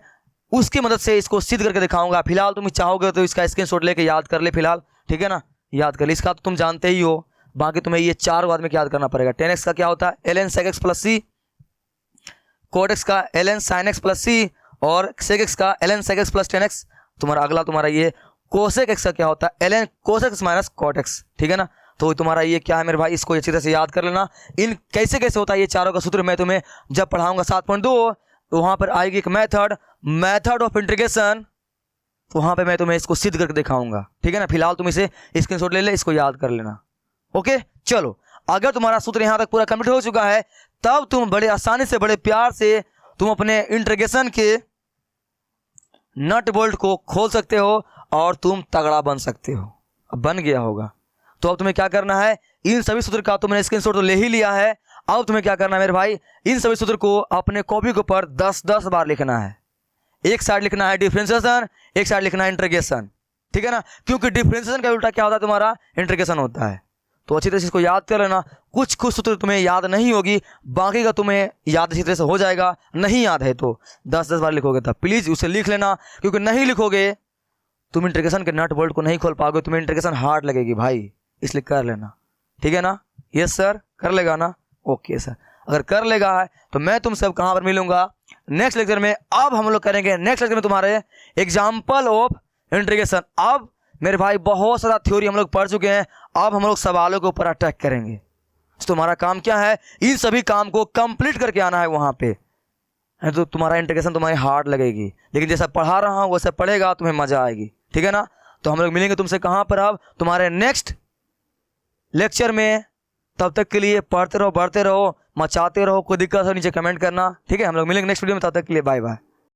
उसकी मदद से इसको सिद्ध करके दिखाऊंगा। फिलहाल तुम चाहोगे तो इसका स्क्रीनशॉट लेके याद कर ले फिलहाल, ठीक है ना? याद कर ले, इसका तो तुम जानते ही हो, बाकी तुम्हें ये चार बाद में याद करना पड़ेगा। 10x का क्या होता है? ln sec x प्लस सी। cot x का ln sin x प्लस सी और sec x का ln sec x plus 10x। तुम्हारा अगला तुम्हारा ये cosec x का क्या होता है? ln cos x minus cot x, ठीक है ना? तो तुम्हारा ये क्या है मेरे भाई, इसको अच्छी तरह से याद कर लेना। इन कैसे कैसे होता है ये चारों का सूत्र मैं तुम्हें जब पढ़ाऊंगा 7.2 तो वहां पर आएगी एक मेथड ऑफ इंटीग्रेशन, तो वहां पे मैं तुम्हें इसको सिद्ध करके दिखाऊंगा, ठीक है ना? फिलहाल तुम इसे स्क्रीनशॉट ले ले, इसको याद कर लेना। ओके चलो, अगर तुम्हारा सूत्र यहां तक पूरा कंप्लीट हो चुका है तब तुम बड़े आसानी से बड़े प्यार से तुम अपने इंटीग्रेशन के नट बोल्ट को खोल सकते हो और तुम तगड़ा बन सकते हो। अब बन गया होगा तो अब तुम्हें क्या करना है? इन सभी सूत्र का तुमने स्क्रीनशॉट तो ले ही लिया है, अब तुम्हें क्या करना है मेरे भाई? इन सभी सूत्र को अपने कॉपी के ऊपर 10-10 बार लिखना है। एक साइड लिखना है डिफरेंशिएशन, एक साइड लिखना है इंटीग्रेशन, ठीक है ना? क्योंकि डिफरेंशिएशन का उल्टा क्या होता है? तुम्हारा इंटीग्रेशन होता है। तो अच्छी तरह से इसको याद कर लेना। कुछ सूत्र तुम्हें याद नहीं होगी, बाकी का तुम्हें याद अच्छी तरह से हो जाएगा। नहीं याद है तो 10-10 बार लिखोगे तब प्लीज उसे लिख लेना, क्योंकि नहीं लिखोगे तुम इंटीग्रेशन के नट बोल्ट को नहीं खोल पाओगे, तुम्हें इंटीग्रेशन हार्ड लगेगी भाई, इसलिए कर लेना, ठीक है ना? यस सर, कर लेगा ना? Okay sir. अगर कर लेगा है तो मैं तुम सब कहां पर मिलूंगा? नेक्स्ट लेक्चर में। अब हम लोग करेंगे नेक्स्ट लेक्चर में तुम्हारे एग्जाम्पल ऑफ इंटीग्रेशन। अब मेरे भाई बहुत सारा थ्योरी हम लोग पढ़ चुके हैं, अब हम लोग सवालों के ऊपर अटैक करेंगे। तो तुम्हारा काम क्या है? इन सभी काम को कंप्लीट करके आना है वहां पे, तो तुम्हारा इंटीग्रेशन तुम्हारी हार्ड लगेगी, लेकिन जैसा पढ़ा रहा हूं वैसा पढ़ेगा तुम्हें मजा आएगी, ठीक है ना? तो हम लोग मिलेंगे तुमसे कहां पर? अब तुम्हारे नेक्स्ट लेक्चर में। तब तक के लिए पढ़ते रहो, बढ़ते रहो, मचाते रहो। कोई दिक्कत हो नीचे कमेंट करना, ठीक है? हम लोग मिलेंगे नेक्स्ट वीडियो में, तब तक के लिए बाय बाय।